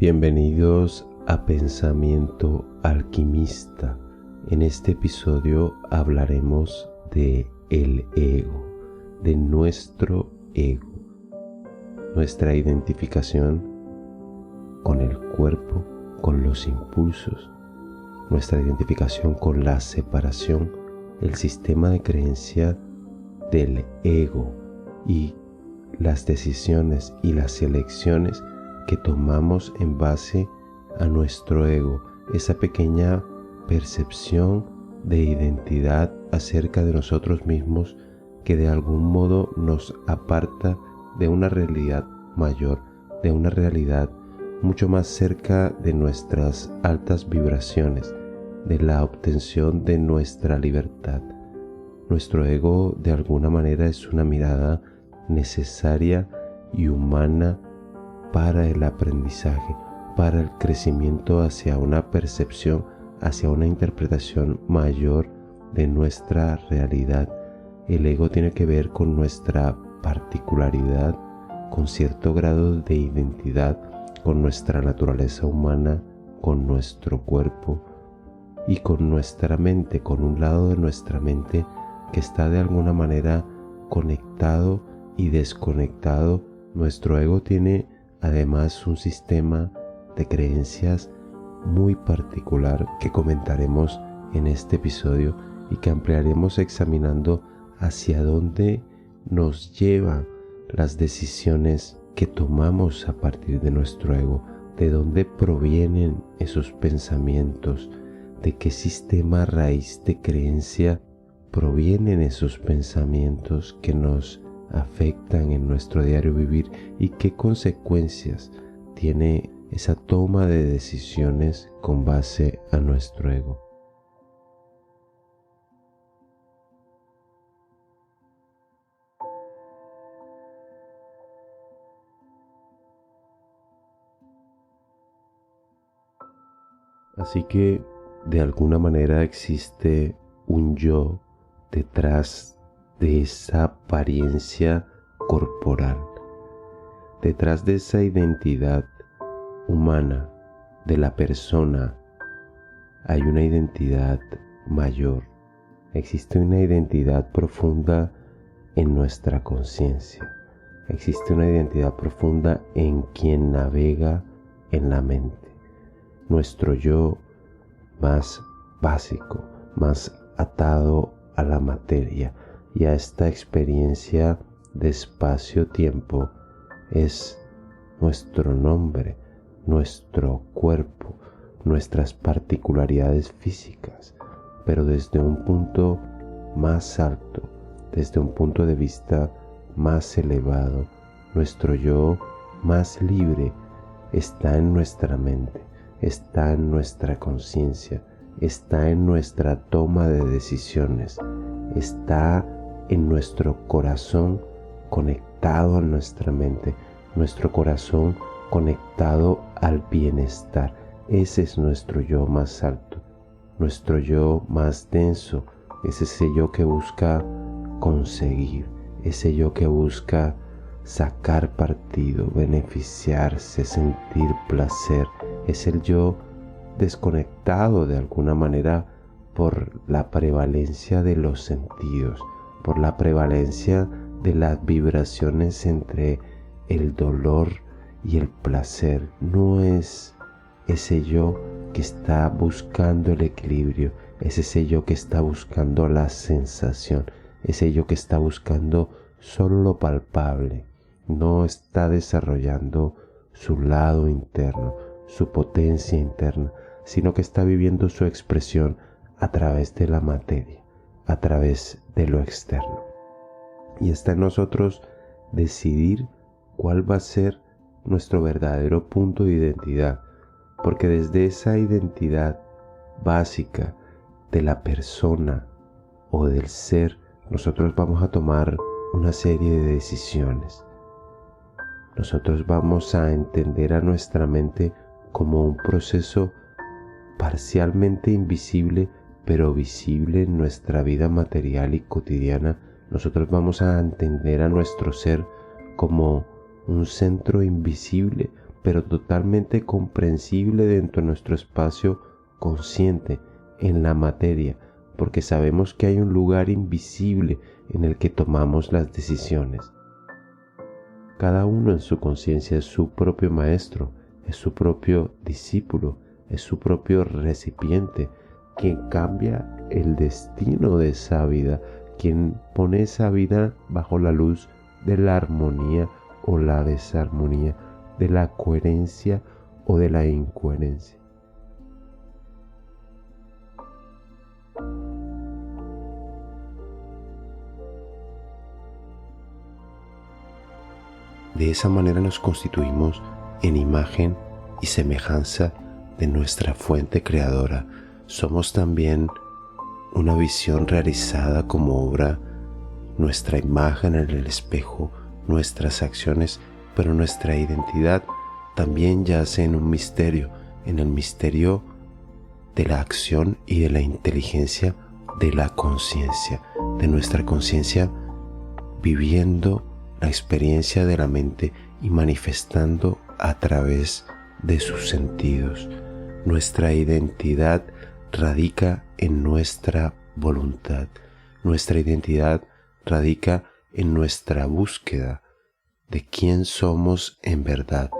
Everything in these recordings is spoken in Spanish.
Bienvenidos a Pensamiento Alquimista. En este episodio hablaremos de el ego, de nuestro ego, nuestra identificación con el cuerpo, con los impulsos, nuestra identificación con la separación, el sistema de creencia del ego y las decisiones y las elecciones que tomamos en base a nuestro ego, esa pequeña percepción de identidad acerca de nosotros mismos que de algún modo nos aparta de una realidad mayor, de una realidad mucho más cerca de nuestras altas vibraciones, de la obtención de nuestra libertad. Nuestro ego de alguna manera es una mirada necesaria y humana para el aprendizaje, para el crecimiento hacia una percepción, hacia una interpretación mayor de nuestra realidad. El ego tiene que ver con nuestra particularidad, con cierto grado de identidad, con nuestra naturaleza humana, con nuestro cuerpo y con nuestra mente, con un lado de nuestra mente que está de alguna manera conectado y desconectado. Nuestro ego tiene además un sistema de creencias muy particular que comentaremos en este episodio y que ampliaremos examinando hacia dónde nos llevan las decisiones que tomamos a partir de nuestro ego, de dónde provienen esos pensamientos, de qué sistema raíz de creencia provienen esos pensamientos que nos afectan en nuestro diario vivir y qué consecuencias tiene esa toma de decisiones con base a nuestro ego. Así que de alguna manera existe un yo detrás de esa apariencia corporal, detrás de esa identidad humana de la persona. Hay una identidad mayor, existe una identidad profunda en nuestra conciencia, existe una identidad profunda en quien navega en la mente, nuestro yo más básico, más atado a la materia y a esta experiencia de espacio-tiempo es nuestro nombre, nuestro cuerpo, nuestras particularidades físicas, pero desde un punto más alto, desde un punto de vista más elevado, nuestro yo más libre está en nuestra mente, está en nuestra conciencia, está en nuestra toma de decisiones, está en nuestro corazón conectado a nuestra mente, nuestro corazón conectado al bienestar. Ese es nuestro yo más alto, nuestro yo más denso, es ese yo que busca conseguir, ese yo que busca sacar partido, beneficiarse, sentir placer. Es el yo desconectado de alguna manera por la prevalencia de los sentidos, por la prevalencia de las vibraciones entre el dolor y el placer. No es ese yo que está buscando el equilibrio, es ese yo que está buscando la sensación, ese yo que está buscando solo lo palpable, no está desarrollando su lado interno, su potencia interna, sino que está viviendo su expresión a través de la materia, a través de lo externo. Y está en nosotros decidir cuál va a ser nuestro verdadero punto de identidad, porque desde esa identidad básica de la persona o del ser, nosotros vamos a tomar una serie de decisiones. Nosotros vamos a entender a nuestra mente como un proceso parcialmente invisible, pero visible en nuestra vida material y cotidiana. Nosotros vamos a entender a nuestro ser como un centro invisible pero totalmente comprensible dentro de nuestro espacio consciente, en la materia, porque sabemos que hay un lugar invisible en el que tomamos las decisiones. Cada uno en su conciencia es su propio maestro, es su propio discípulo, es su propio recipiente, quien cambia el destino de esa vida, quien pone esa vida bajo la luz de la armonía o la desarmonía, de la coherencia o de la incoherencia. De esa manera nos constituimos en imagen y semejanza de nuestra fuente creadora. Somos también una visión realizada como obra, nuestra imagen en el espejo, nuestras acciones, pero nuestra identidad también yace en un misterio, en el misterio de la acción y de la inteligencia de la conciencia, de nuestra conciencia viviendo la experiencia de la mente y manifestando a través de sus sentidos. Nuestra identidad radica en nuestra voluntad. Nuestra identidad radica en nuestra búsqueda de quién somos en verdad.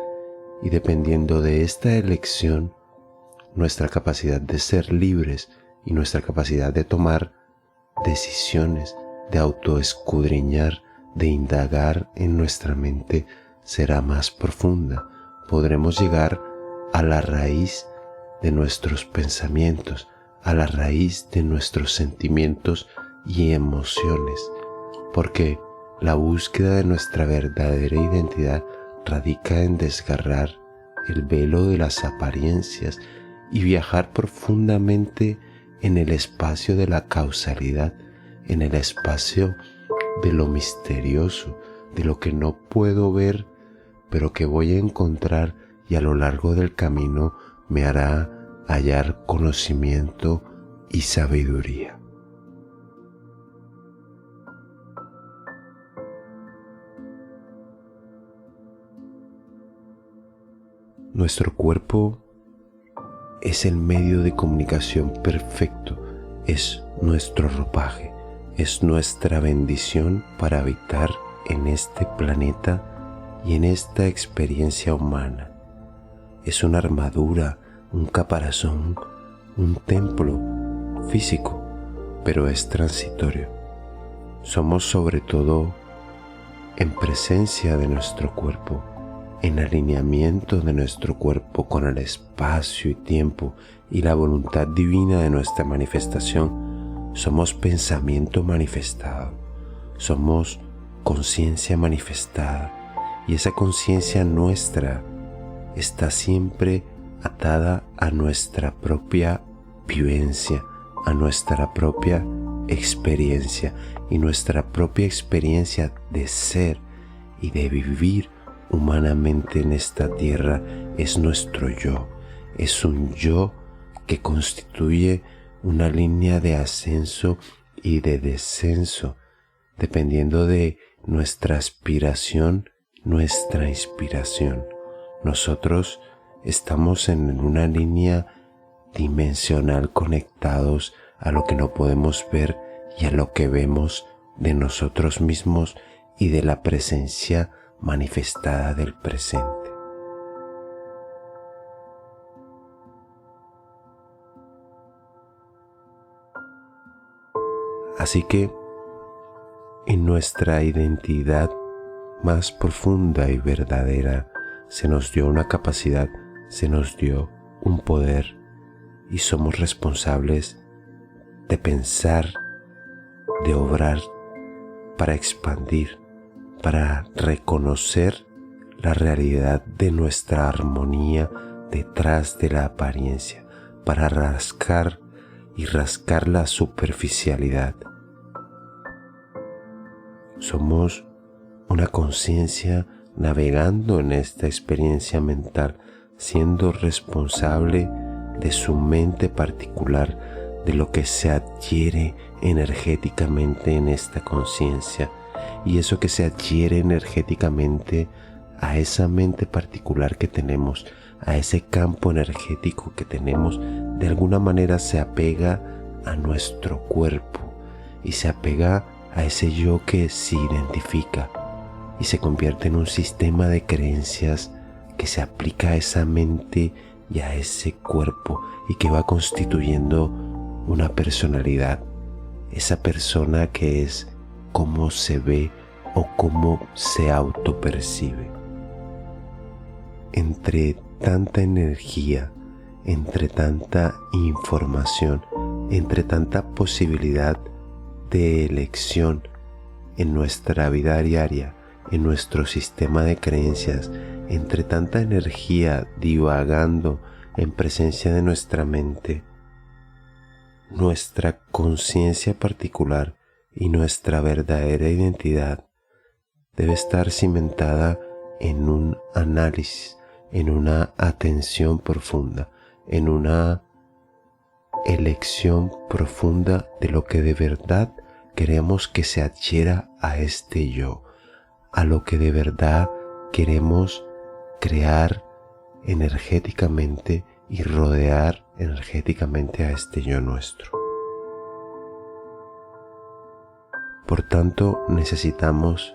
Y dependiendo de esta elección, nuestra capacidad de ser libres y nuestra capacidad de tomar decisiones, de autoescudriñar, de indagar en nuestra mente será más profunda. Podremos llegar a la raíz de nuestros pensamientos, a la raíz de nuestros sentimientos y emociones, porque la búsqueda de nuestra verdadera identidad radica en desgarrar el velo de las apariencias y viajar profundamente en el espacio de la causalidad, en el espacio de lo misterioso, de lo que no puedo ver, pero que voy a encontrar y a lo largo del camino me hará hallar conocimiento y sabiduría. Nuestro cuerpo es el medio de comunicación perfecto, es nuestro ropaje, es nuestra bendición para habitar en este planeta y en esta experiencia humana. Es una armadura, un caparazón, un templo físico, pero es transitorio. Somos sobre todo en presencia de nuestro cuerpo, en alineamiento de nuestro cuerpo con el espacio y tiempo y la voluntad divina de nuestra manifestación. Somos pensamiento manifestado, somos conciencia manifestada, y esa conciencia nuestra está siempre atada a nuestra propia vivencia, a nuestra propia experiencia, y nuestra propia experiencia de ser y de vivir humanamente en esta tierra es nuestro yo, es un yo que constituye una línea de ascenso y de descenso, dependiendo de nuestra aspiración, nuestra inspiración. Nosotros estamos en una línea dimensional conectados a lo que no podemos ver y a lo que vemos de nosotros mismos y de la presencia manifestada del presente. Así que en nuestra identidad más profunda y verdadera se nos dio una capacidad, se nos dio un poder, y somos responsables de pensar, de obrar para expandir, para reconocer la realidad de nuestra armonía detrás de la apariencia, para rascar y rascar la superficialidad. Somos una conciencia navegando en esta experiencia mental, siendo responsable de su mente particular, de lo que se adhiere energéticamente en esta conciencia. Y eso que se adhiere energéticamente a esa mente particular que tenemos, a ese campo energético que tenemos, de alguna manera se apega a nuestro cuerpo y se apega a ese yo que se identifica y se convierte en un sistema de creencias que se aplica a esa mente y a ese cuerpo y que va constituyendo una personalidad, esa persona que es cómo se ve o cómo se autopercibe. Entre tanta energía, entre tanta información, entre tanta posibilidad de elección en nuestra vida diaria, en nuestro sistema de creencias, entre tanta energía divagando en presencia de nuestra mente, nuestra conciencia particular y nuestra verdadera identidad debe estar cimentada en un análisis, en una atención profunda, en una elección profunda de lo que de verdad queremos que se adhiera a este yo, a lo que de verdad queremos crear energéticamente y rodear energéticamente a este yo nuestro. Por tanto, necesitamos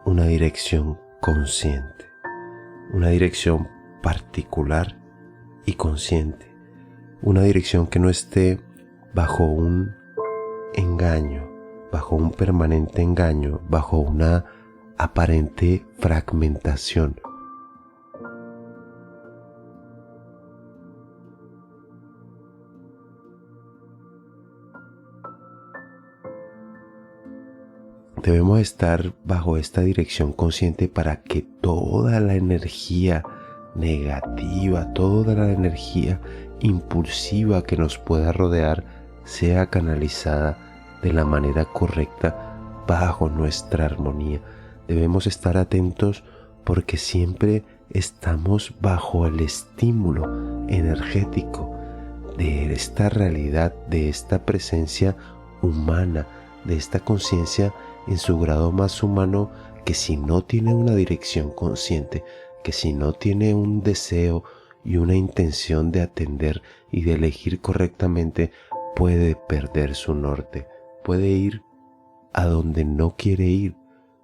una dirección consciente, una dirección particular y consciente, una dirección que no esté bajo un engaño, bajo un permanente engaño, bajo una aparente fragmentación. Debemos estar bajo esta dirección consciente para que toda la energía negativa, toda la energía impulsiva que nos pueda rodear sea canalizada de la manera correcta bajo nuestra armonía. Debemos estar atentos porque siempre estamos bajo el estímulo energético de esta realidad, de esta presencia humana, de esta conciencia en su grado más humano, que si no tiene una dirección consciente, que si no tiene un deseo y una intención de atender y de elegir correctamente, puede perder su norte, puede ir a donde no quiere ir,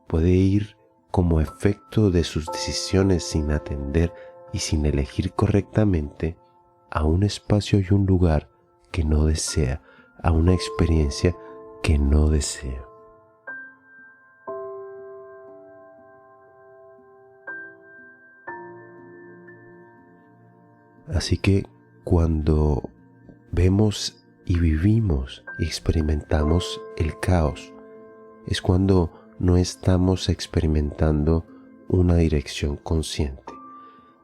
puede ir como efecto de sus decisiones sin atender y sin elegir correctamente a un espacio y un lugar que no desea, a una experiencia que no desea. Así que cuando vemos y vivimos y experimentamos el caos, es cuando no estamos experimentando una dirección consciente.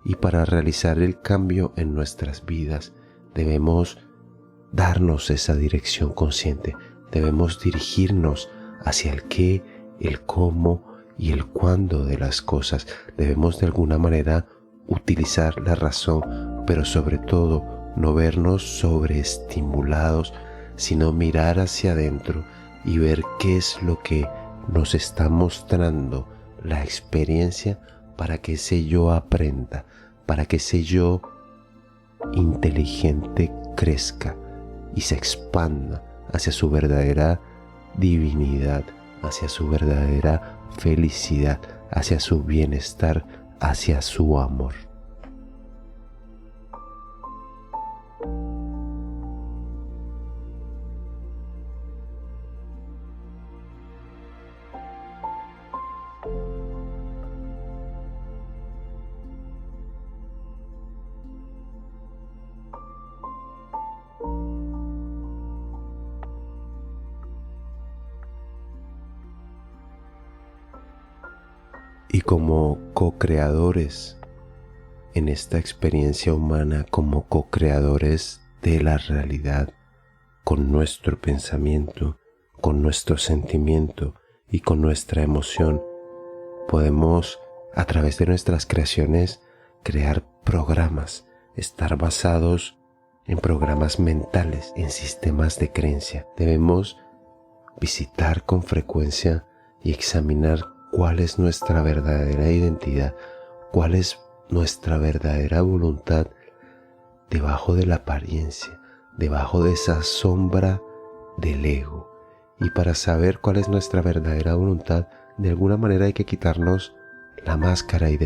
Y para realizar el cambio en nuestras vidas debemos darnos esa dirección consciente, debemos dirigirnos hacia el qué, el cómo y el cuándo de las cosas. Debemos de alguna manera utilizar la razón, pero sobre todo no vernos sobreestimulados, sino mirar hacia adentro y ver qué es lo que nos está mostrando la experiencia para que ese yo aprenda, para que ese yo inteligente crezca y se expanda hacia su verdadera divinidad, hacia su verdadera felicidad, hacia su bienestar, hacia su amor. Y como co-creadores en esta experiencia humana, como co-creadores de la realidad, con nuestro pensamiento, con nuestro sentimiento y con nuestra emoción, podemos a través de nuestras creaciones crear programas, estar basados en programas mentales, en sistemas de creencia. Debemos visitar con frecuencia y examinar cuál es nuestra verdadera identidad, cuál es nuestra verdadera voluntad debajo de la apariencia, debajo de esa sombra del ego. Y para saber cuál es nuestra verdadera voluntad, de alguna manera hay que quitarnos la máscara y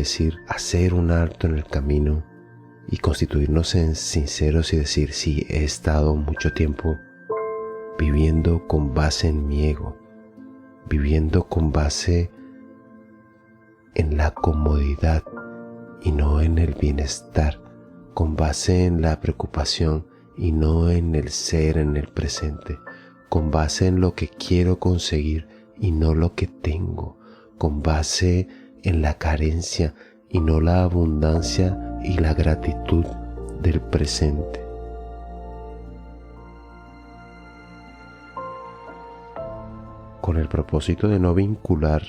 hacer un alto en el camino y constituirnos en sinceros y decir: sí, he estado mucho tiempo viviendo con base en mi ego, viviendo con base en la comodidad y no en el bienestar, con base en la preocupación y no en el ser en el presente, con base en lo que quiero conseguir y no lo que tengo, con base en la carencia y no la abundancia y la gratitud del presente. Con el propósito de no vincular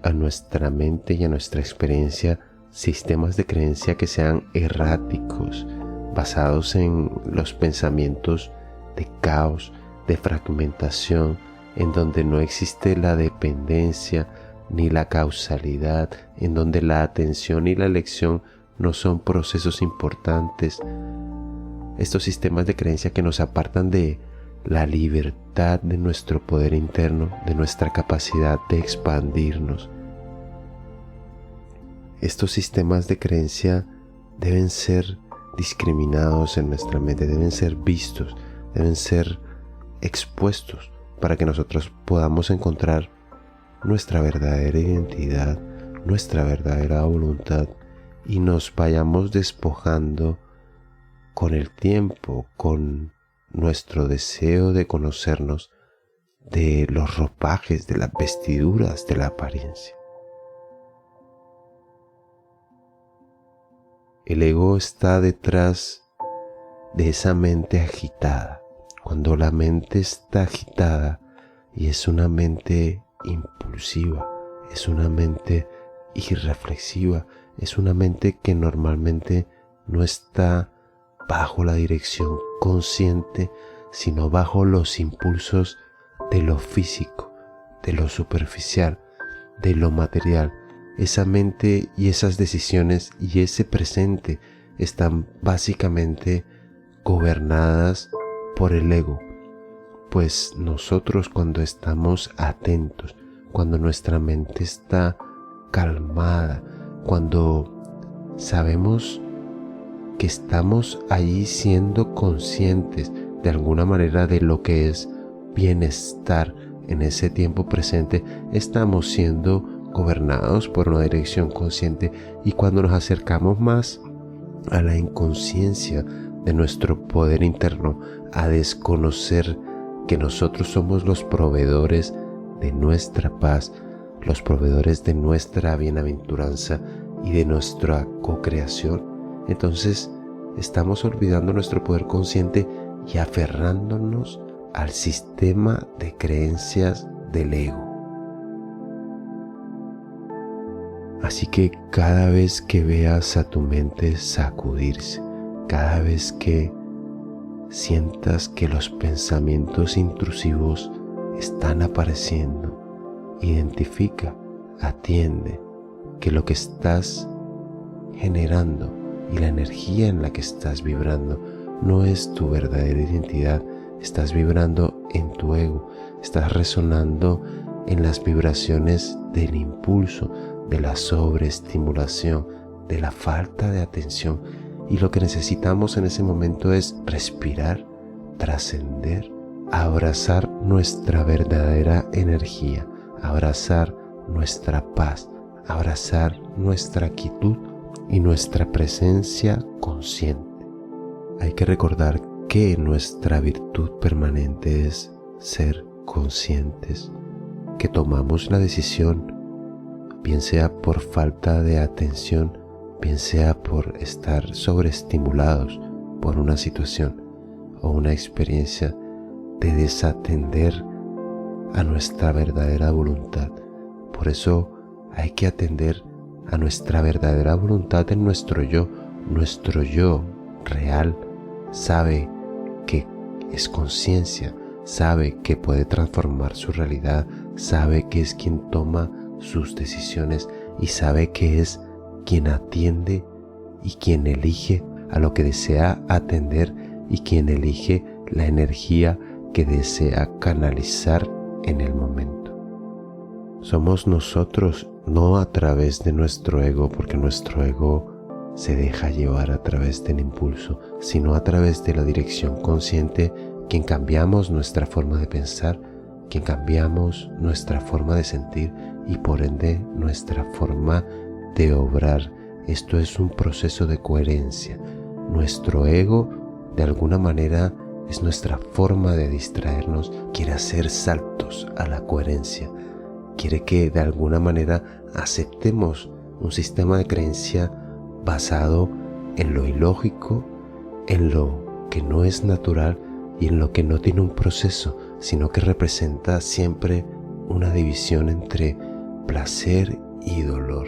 a nuestra mente y a nuestra experiencia sistemas de creencia que sean erráticos, basados en los pensamientos de caos, de fragmentación, en donde no existe la dependencia ni la causalidad, en donde la atención y la elección no son procesos importantes. Estos sistemas de creencia que nos apartan de la libertad de nuestro poder interno, de nuestra capacidad de expandirnos. Estos sistemas de creencia deben ser discriminados en nuestra mente, deben ser vistos, deben ser expuestos para que nosotros podamos encontrar nuestra verdadera identidad, nuestra verdadera voluntad y nos vayamos despojando con el tiempo, con nuestro deseo de conocernos, de los ropajes, de las vestiduras, de la apariencia. El ego está detrás de esa mente agitada. Cuando la mente está agitada y es una mente impulsiva, es una mente irreflexiva, es una mente que normalmente no está bajo la dirección consciente, sino bajo los impulsos de lo físico, de lo superficial, de lo material. Esa mente y esas decisiones y ese presente están básicamente gobernadas por el ego, pues nosotros cuando estamos atentos, cuando nuestra mente está calmada, cuando sabemos que estamos ahí siendo conscientes de alguna manera de lo que es bienestar en ese tiempo presente, estamos siendo gobernados por una dirección consciente. Y cuando nos acercamos más a la inconsciencia de nuestro poder interno, a desconocer que nosotros somos los proveedores de nuestra paz, los proveedores de nuestra bienaventuranza y de nuestra co-creación, entonces estamos olvidando nuestro poder consciente y aferrándonos al sistema de creencias del ego. Así que cada vez que veas a tu mente sacudirse, cada vez que sientas que los pensamientos intrusivos están apareciendo, identifica, atiende que lo que estás generando y la energía en la que estás vibrando no es tu verdadera identidad. Estás vibrando en tu ego, estás resonando en las vibraciones del impulso, de la sobreestimulación, de la falta de atención. Y lo que necesitamos en ese momento es respirar, trascender, abrazar nuestra verdadera energía, abrazar nuestra paz, abrazar nuestra quietud y nuestra presencia consciente. Hay que recordar que nuestra virtud permanente es ser conscientes, que tomamos la decisión, bien sea por falta de atención, bien sea por estar sobreestimulados por una situación o una experiencia, de desatender a nuestra verdadera voluntad. Por eso hay que atender a nuestra verdadera voluntad en nuestro yo. Nuestro yo real sabe que es conciencia, sabe que puede transformar su realidad, sabe que es quien toma sus decisiones y sabe que es quien atiende y quien elige a lo que desea atender y quien elige la energía que desea canalizar en el momento. Somos nosotros, no a través de nuestro ego, porque nuestro ego se deja llevar a través del impulso, sino a través de la dirección consciente, quien cambiamos nuestra forma de pensar, quien cambiamos nuestra forma de sentir y por ende nuestra forma de obrar. Esto es un proceso de coherencia. Nuestro ego, de alguna manera, es nuestra forma de distraernos, quiere hacer saltos a la coherencia, quiere que de alguna manera aceptemos un sistema de creencia basado en lo ilógico, en lo que no es natural y en lo que no tiene un proceso, sino que representa siempre una división entre placer y dolor.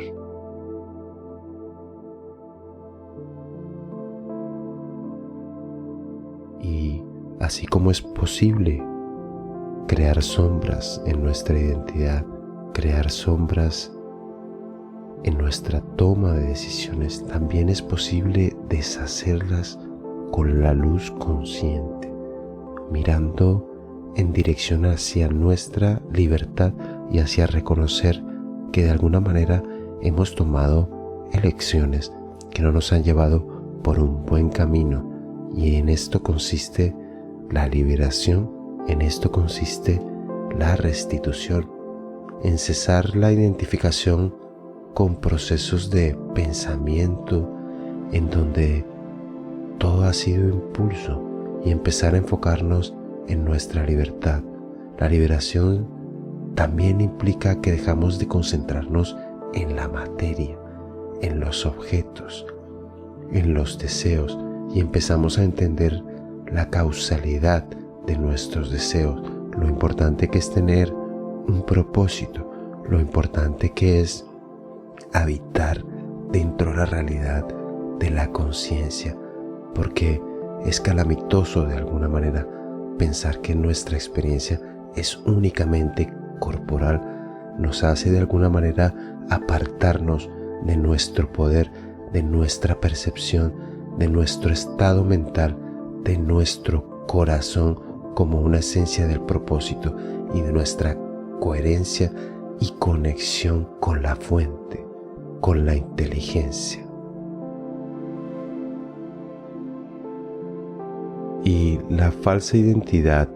Y así como es posible crear sombras en nuestra identidad, crear sombras en nuestra toma de decisiones, también es posible deshacerlas con la luz consciente, mirando en dirección hacia nuestra libertad y hacia reconocer que de alguna manera hemos tomado elecciones que no nos han llevado por un buen camino, y en esto consiste la liberación, en esto consiste la restitución, en cesar la identificación con procesos de pensamiento en donde todo ha sido impulso y empezar a enfocarnos en nuestra libertad. La liberación también implica que dejamos de concentrarnos en la materia, en los objetos, en los deseos y empezamos a entender la causalidad de nuestros deseos, lo importante que es tener un propósito, lo importante que es habitar dentro de la realidad de la conciencia, porque es calamitoso de alguna manera pensar que nuestra experiencia es únicamente corporal, nos hace de alguna manera apartarnos de nuestro poder, de nuestra percepción, de nuestro estado mental, de nuestro corazón como una esencia del propósito y de nuestra coherencia y conexión con la fuente, con la inteligencia. Y la falsa identidad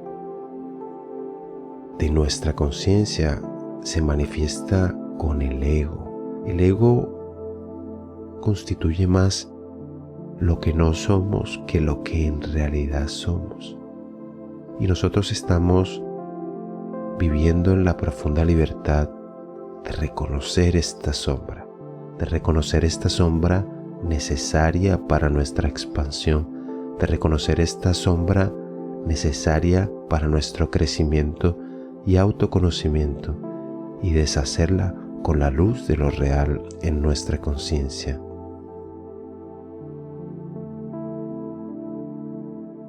de nuestra conciencia se manifiesta con el ego. El ego constituye más lo que no somos que lo que en realidad somos. Y nosotros estamos viviendo en la profunda libertad de reconocer esta sombra, necesaria para nuestra expansión, de reconocer esta sombra necesaria para nuestro crecimiento y autoconocimiento y deshacerla con la luz de lo real en nuestra conciencia.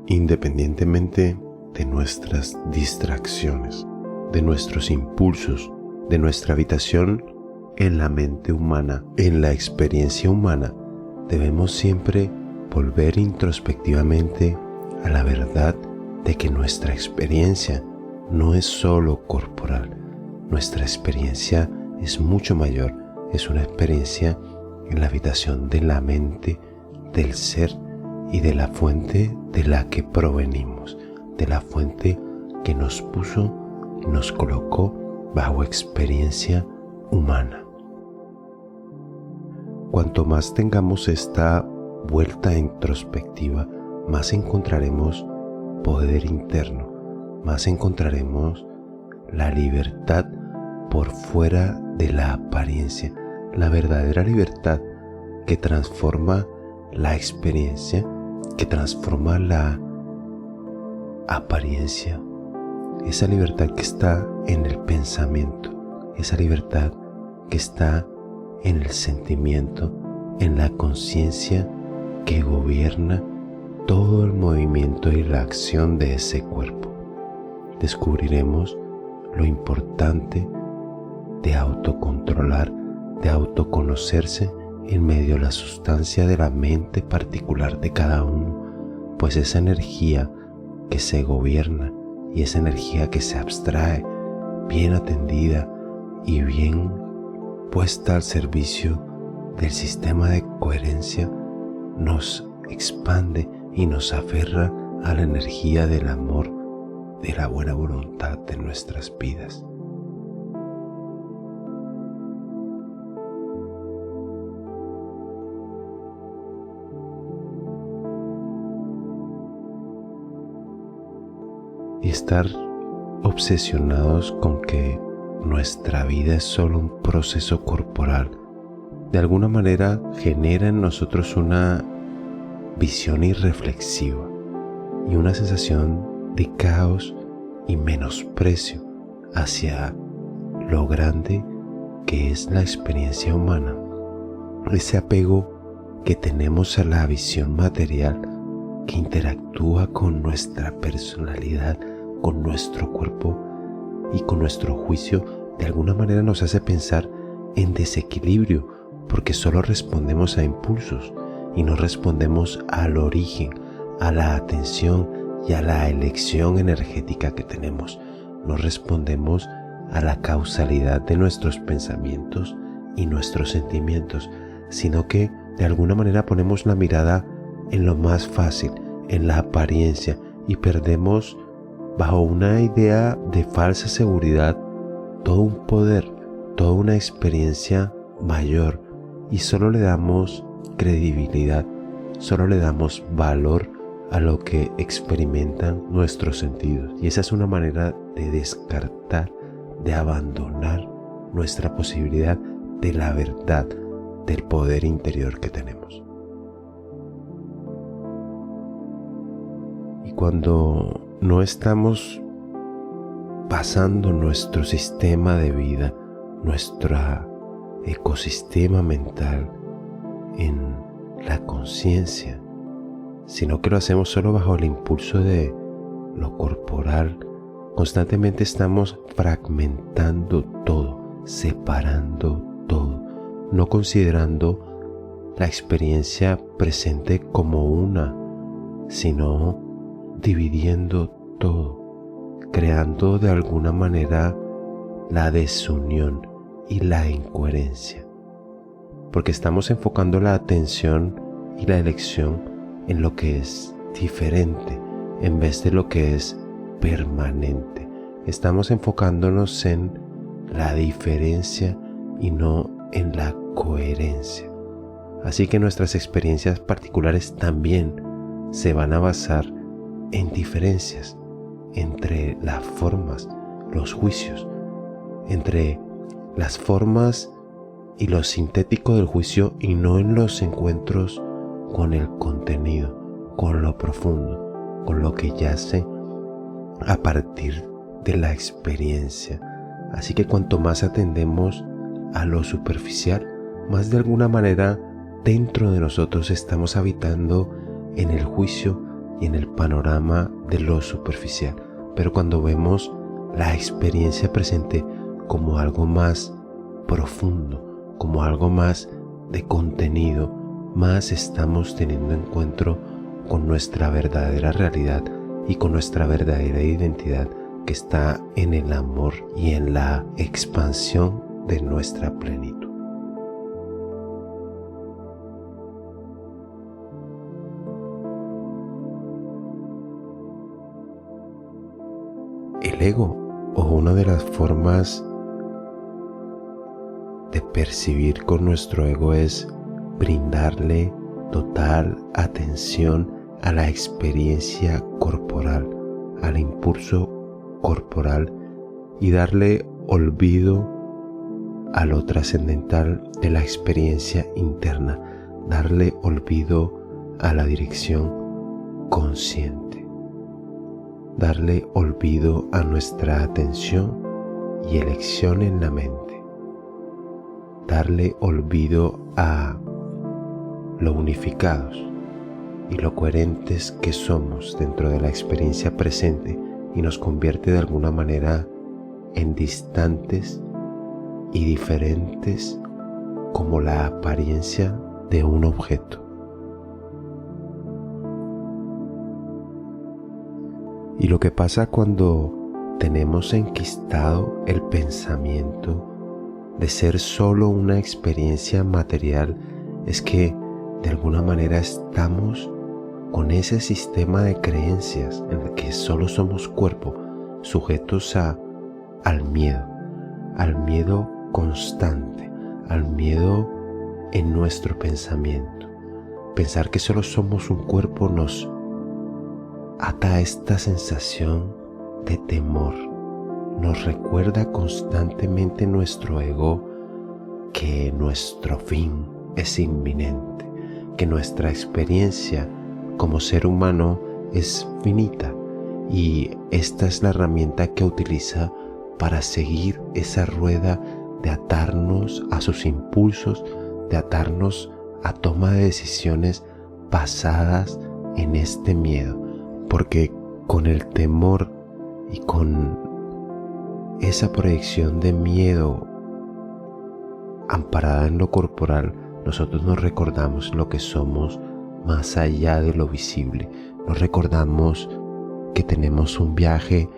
Independientemente de nuestras distracciones, de nuestros impulsos, de nuestra habitación en la mente humana, en la experiencia humana, debemos siempre volver introspectivamente a la verdad de que nuestra experiencia no es solo corporal, nuestra experiencia es mucho mayor, es una experiencia en la habitación de la mente, del ser y de la fuente de la que provenimos, de la fuente que nos puso y nos colocó bajo experiencia humana. Cuanto más tengamos esta vuelta introspectiva, más encontraremos poder interno, más encontraremos la libertad por fuera de la apariencia, la verdadera libertad que transforma la experiencia, que transforma la apariencia, esa libertad que está en el pensamiento, esa libertad que está en el sentimiento, en la conciencia que gobierna todo el movimiento y la acción de ese cuerpo. Descubriremos lo importante de autocontrolar, de autoconocerse en medio de la sustancia de la mente particular de cada uno, pues esa energía que se gobierna y esa energía que se abstrae, bien atendida y bien puesta al servicio del sistema de coherencia, nos expande y nos aferra a la energía del amor, de la buena voluntad de nuestras vidas. Y estar obsesionados con que nuestra vida es solo un proceso corporal, de alguna manera genera en nosotros una visión irreflexiva y una sensación de caos y menosprecio hacia lo grande que es la experiencia humana. Ese apego que tenemos a la visión material que interactúa con nuestra personalidad, con nuestro cuerpo y con nuestro juicio, de alguna manera nos hace pensar en desequilibrio, porque solo respondemos a impulsos y no respondemos al origen, a la atención y a la elección energética que tenemos. No respondemos a la causalidad de nuestros pensamientos y nuestros sentimientos, sino que de alguna manera ponemos la mirada en lo más fácil, en la apariencia, y perdemos bajo una idea de falsa seguridad todo un poder, toda una experiencia mayor, y solo le damos credibilidad, solo le damos valor a lo que experimentan nuestros sentidos. Y esa es una manera de descartar, de abandonar nuestra posibilidad de la verdad, del poder interior que tenemos. Y cuando no estamos basando nuestro sistema de vida, nuestro ecosistema mental en la conciencia, sino que lo hacemos solo bajo el impulso de lo corporal, constantemente estamos fragmentando todo, separando todo, no considerando la experiencia presente como una, sino dividiendo todo, creando de alguna manera la desunión y la incoherencia, porque estamos enfocando la atención y la elección en lo que es diferente en vez de lo que es permanente. Estamos enfocándonos en la diferencia y no en la coherencia. Así que nuestras experiencias particulares también se van a basar en diferencias entre las formas, los juicios, entre las formas y lo sintético del juicio, y no en los encuentros con el contenido, con lo profundo, con lo que yace a partir de la experiencia. Así que cuanto más atendemos a lo superficial, más de alguna manera dentro de nosotros estamos habitando en el juicio y en el panorama de lo superficial. Pero cuando vemos la experiencia presente como algo más profundo, como algo más de contenido, más estamos teniendo encuentro con nuestra verdadera realidad y con nuestra verdadera identidad, que está en el amor y en la expansión de nuestra plenitud. El ego, o una de las formas de percibir con nuestro ego, es brindarle total atención a la experiencia corporal, al impulso corporal, y darle olvido a lo trascendental de la experiencia interna, darle olvido a la dirección consciente, darle olvido a nuestra atención y elección en la mente, darle olvido a lo unificados y lo coherentes que somos dentro de la experiencia presente, y nos convierte de alguna manera en distantes y diferentes como la apariencia de un objeto. Y lo que pasa cuando tenemos enquistado el pensamiento de ser solo una experiencia material es que de alguna manera estamos con ese sistema de creencias en el que solo somos cuerpo, sujetos al miedo constante, al miedo en nuestro pensamiento. Pensar que solo somos un cuerpo nos ata a esta sensación de temor. Nos recuerda constantemente nuestro ego que nuestro fin es inminente, que nuestra experiencia como ser humano es finita y esta es la herramienta que utiliza para seguir esa rueda de atarnos a sus impulsos, de atarnos a toma de decisiones basadas en este miedo, porque con el temor y con esa proyección de miedo amparada en lo corporal, nosotros nos recordamos lo que somos más allá de lo visible. Nos recordamos que tenemos un viaje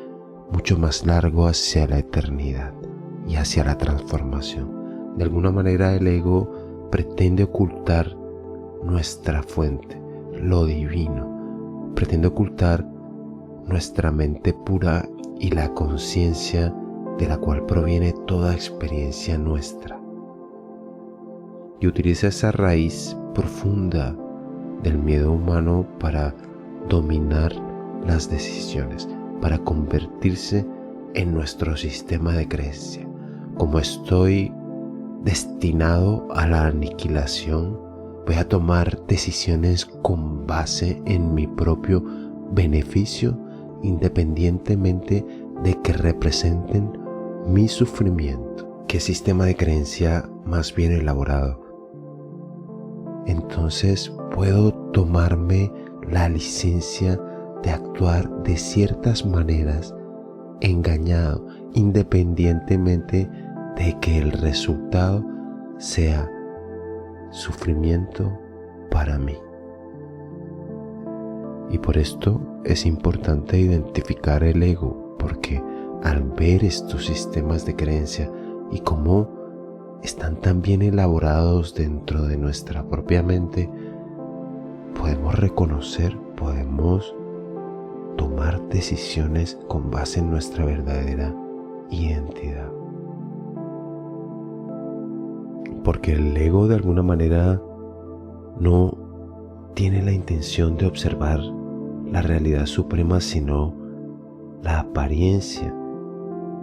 mucho más largo hacia la eternidad y hacia la transformación. De alguna manera el ego pretende ocultar nuestra fuente, lo divino, pretende ocultar nuestra mente pura y la conciencia de la cual proviene toda experiencia nuestra. Y utiliza esa raíz profunda del miedo humano para dominar las decisiones, para convertirse en nuestro sistema de creencia. Como estoy destinado a la aniquilación, voy a tomar decisiones con base en mi propio beneficio, independientemente de que representen mi sufrimiento. ¿Qué sistema de creencia más bien elaborado? Entonces puedo tomarme la licencia de actuar de ciertas maneras engañado, independientemente de que el resultado sea sufrimiento para mí. Y por esto es importante identificar el ego, porque al ver estos sistemas de creencia y cómo están tan bien elaborados dentro de nuestra propia mente, podemos reconocer, podemos tomar decisiones con base en nuestra verdadera identidad. Porque el ego de alguna manera no tiene la intención de observar la realidad suprema, sino la apariencia,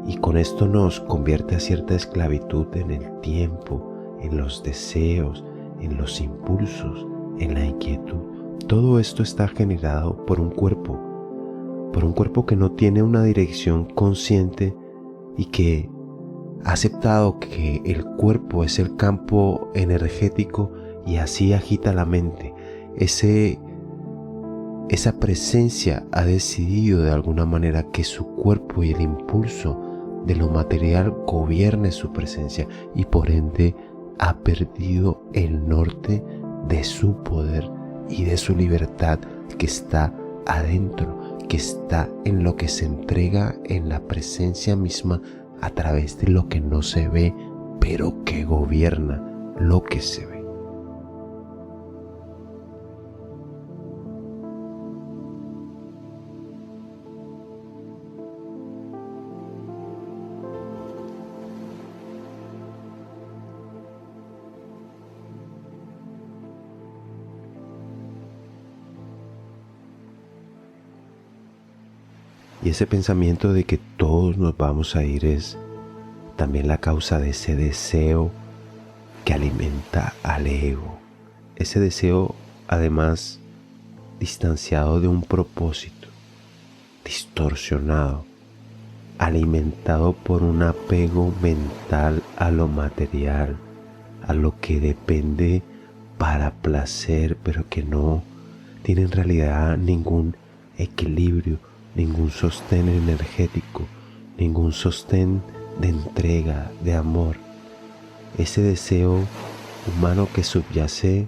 y con esto nos convierte a cierta esclavitud en el tiempo, en los deseos, en los impulsos, en la inquietud. Todo esto está generado por un cuerpo que no tiene una dirección consciente y que ha aceptado que el cuerpo es el campo energético y así agita la mente. Esa presencia ha decidido de alguna manera que su cuerpo y el impulso de lo material gobierne su presencia, y por ende ha perdido el norte de su poder y de su libertad que está adentro, que está en lo que se entrega en la presencia misma a través de lo que no se ve, pero que gobierna lo que se ve. Y ese pensamiento de que todos nos vamos a ir es también la causa de ese deseo que alimenta al ego. Ese deseo, además, distanciado de un propósito, distorsionado, alimentado por un apego mental a lo material, a lo que depende para placer, pero que no tiene en realidad ningún equilibrio, ningún sostén energético, ningún sostén de entrega, de amor. Ese deseo humano que subyace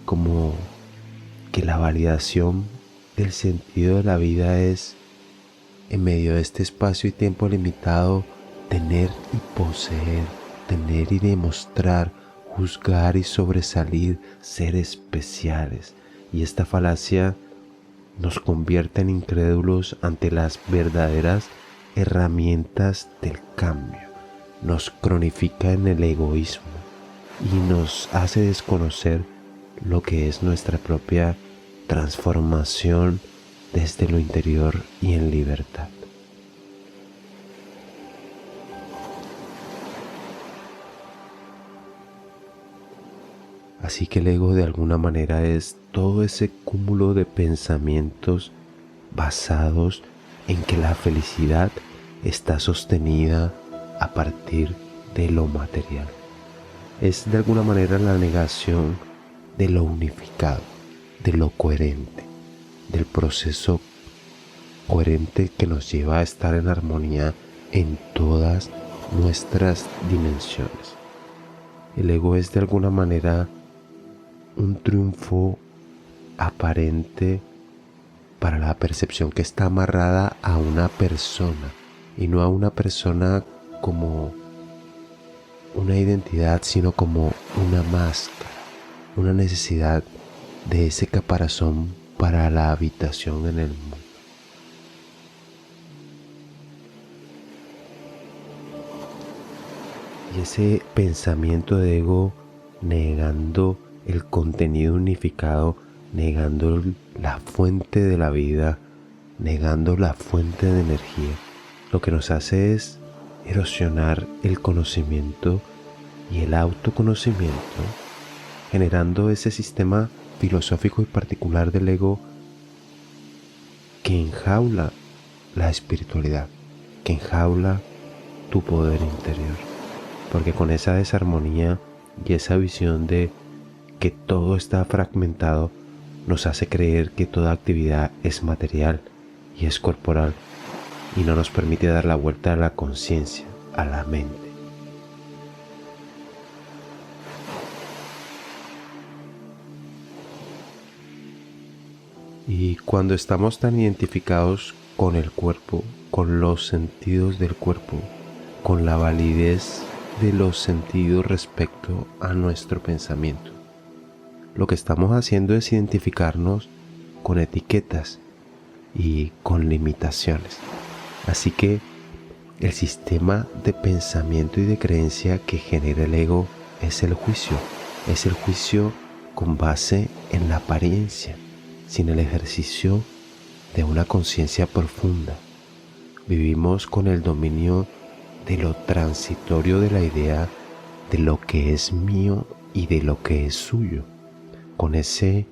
como que la validación del sentido de la vida es, en medio de este espacio y tiempo limitado, tener y poseer, tener y demostrar, juzgar y sobresalir, ser especiales. Y esta falacia nos convierte en incrédulos ante las verdaderas herramientas del cambio, nos cronifica en el egoísmo y nos hace desconocer lo que es nuestra propia transformación desde lo interior y en libertad. Así que el ego de alguna manera es todo ese cúmulo de pensamientos basados en que la felicidad está sostenida a partir de lo material. Es de alguna manera la negación de lo unificado, de lo coherente, del proceso coherente que nos lleva a estar en armonía en todas nuestras dimensiones. El ego es de alguna manera un triunfo aparente para la percepción que está amarrada a una persona, y no a una persona como una identidad, sino como una máscara, una necesidad de ese caparazón para la habitación en el mundo. Y ese pensamiento de ego negando el contenido unificado, negando la fuente de la vida, negando la fuente de energía, lo que nos hace es erosionar el conocimiento y el autoconocimiento, generando ese sistema filosófico y particular del ego que enjaula la espiritualidad, que enjaula tu poder interior. Porque con esa desarmonía y esa visión de que todo está fragmentado, nos hace creer que toda actividad es material y es corporal, y no nos permite dar la vuelta a la conciencia, a la mente. Y cuando estamos tan identificados con el cuerpo, con los sentidos del cuerpo, con la validez de los sentidos respecto a nuestro pensamiento, lo que estamos haciendo es identificarnos con etiquetas y con limitaciones. Así que el sistema de pensamiento y de creencia que genera el ego es el juicio con base en la apariencia, sin el ejercicio de una conciencia profunda. Vivimos con el dominio de lo transitorio de la idea de lo que es mío y de lo que es suyo, con ese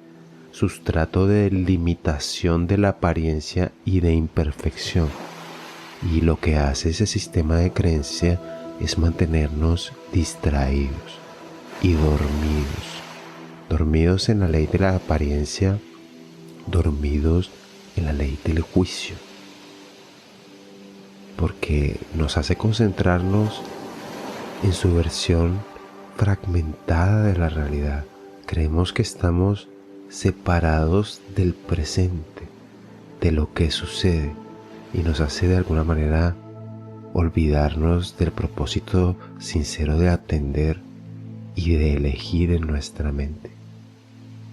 sustrato de limitación de la apariencia y de imperfección. Y lo que hace ese sistema de creencia es mantenernos distraídos y dormidos en la ley de la apariencia, dormidos en la ley del juicio, porque nos hace concentrarnos en su versión fragmentada de la realidad. Creemos que estamos separados del presente, de lo que sucede, y nos hace de alguna manera olvidarnos del propósito sincero de atender y de elegir en nuestra mente.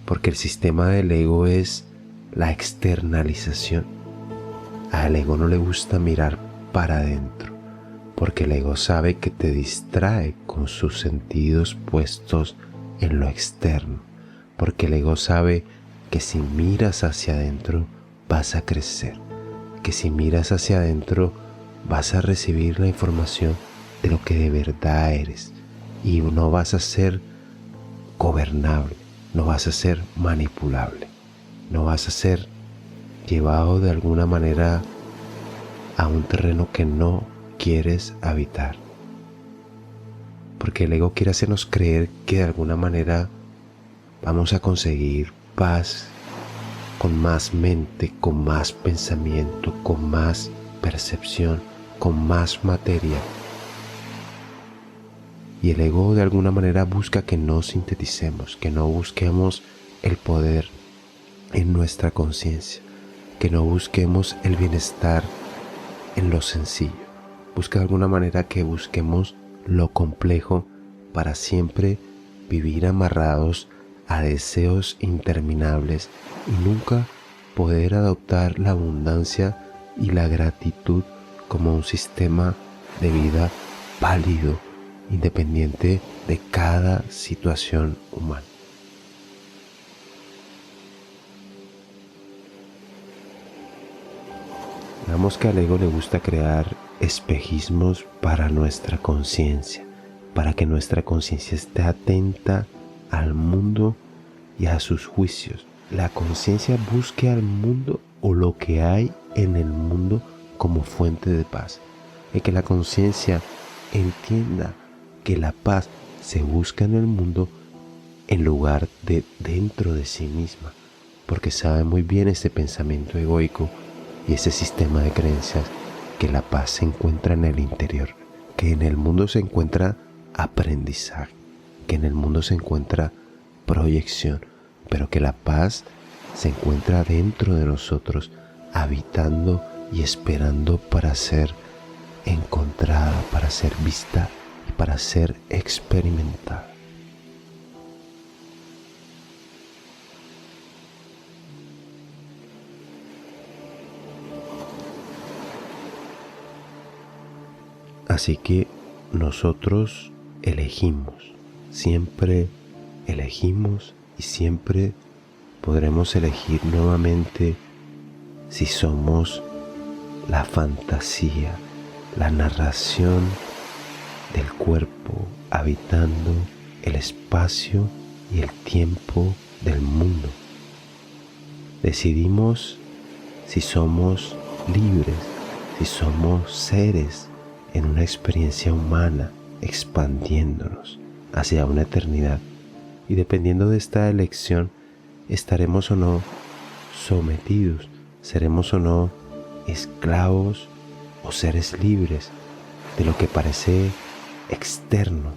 Porque el sistema del ego es la externalización. Al ego no le gusta mirar para adentro, porque el ego sabe que te distrae con sus sentidos puestos en lo externo, porque el ego sabe que si miras hacia adentro vas a crecer, que si miras hacia adentro vas a recibir la información de lo que de verdad eres, y no vas a ser gobernable, no vas a ser manipulable, no vas a ser llevado de alguna manera a un terreno que no quieres habitar. Porque el ego quiere hacernos creer que de alguna manera vamos a conseguir paz con más mente, con más pensamiento, con más percepción, con más materia. Y el ego de alguna manera busca que no sinteticemos, que no busquemos el poder en nuestra conciencia, que no busquemos el bienestar en lo sencillo. Busca de alguna manera que busquemos lo complejo para siempre vivir amarrados a deseos interminables y nunca poder adoptar la abundancia y la gratitud como un sistema de vida válido, independiente de cada situación humana. Digamos que al ego le gusta crear espejismos para nuestra conciencia, para que nuestra conciencia esté atenta al mundo y a sus juicios. La conciencia busque al mundo o lo que hay en el mundo como fuente de paz. Y que la conciencia entienda que la paz se busca en el mundo en lugar de dentro de sí misma, porque sabe muy bien ese pensamiento egoico y ese sistema de creencias que la paz se encuentra en el interior, que en el mundo se encuentra aprendizaje, que en el mundo se encuentra proyección, pero que la paz se encuentra dentro de nosotros, habitando y esperando para ser encontrada, para ser vista y para ser experimentada. Así que nosotros elegimos, siempre elegimos y siempre podremos elegir nuevamente si somos la fantasía, la narración del cuerpo habitando el espacio y el tiempo del mundo. Decidimos si somos libres, si somos seres en una experiencia humana expandiéndonos hacia una eternidad. Y dependiendo de esta elección, estaremos o no sometidos, seremos o no esclavos o seres libres de lo que parece externo.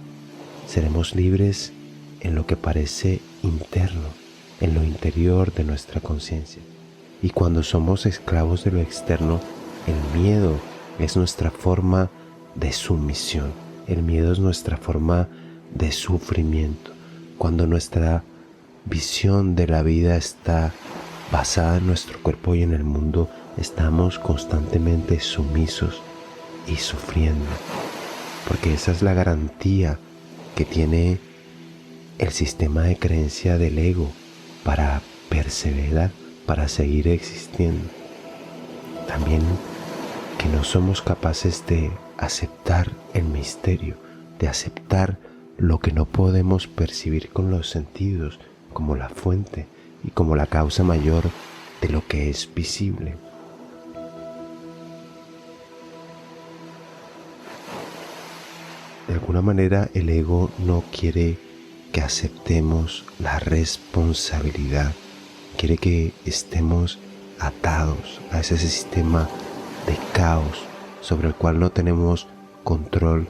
Seremos libres en lo que parece interno, en lo interior de nuestra conciencia. Y cuando somos esclavos de lo externo, el miedo es nuestra forma de sumisión. El miedo es nuestra forma de sufrimiento. Cuando nuestra visión de la vida está basada en nuestro cuerpo y en el mundo, estamos constantemente sumisos y sufriendo, porque esa es la garantía que tiene el sistema de creencia del ego para perseverar, para seguir existiendo. También que no somos capaces de aceptar el misterio, de aceptar lo que no podemos percibir con los sentidos, como la fuente y como la causa mayor de lo que es visible. De alguna manera el ego no quiere que aceptemos la responsabilidad, quiere que estemos atados a ese sistema de caos sobre el cual no tenemos control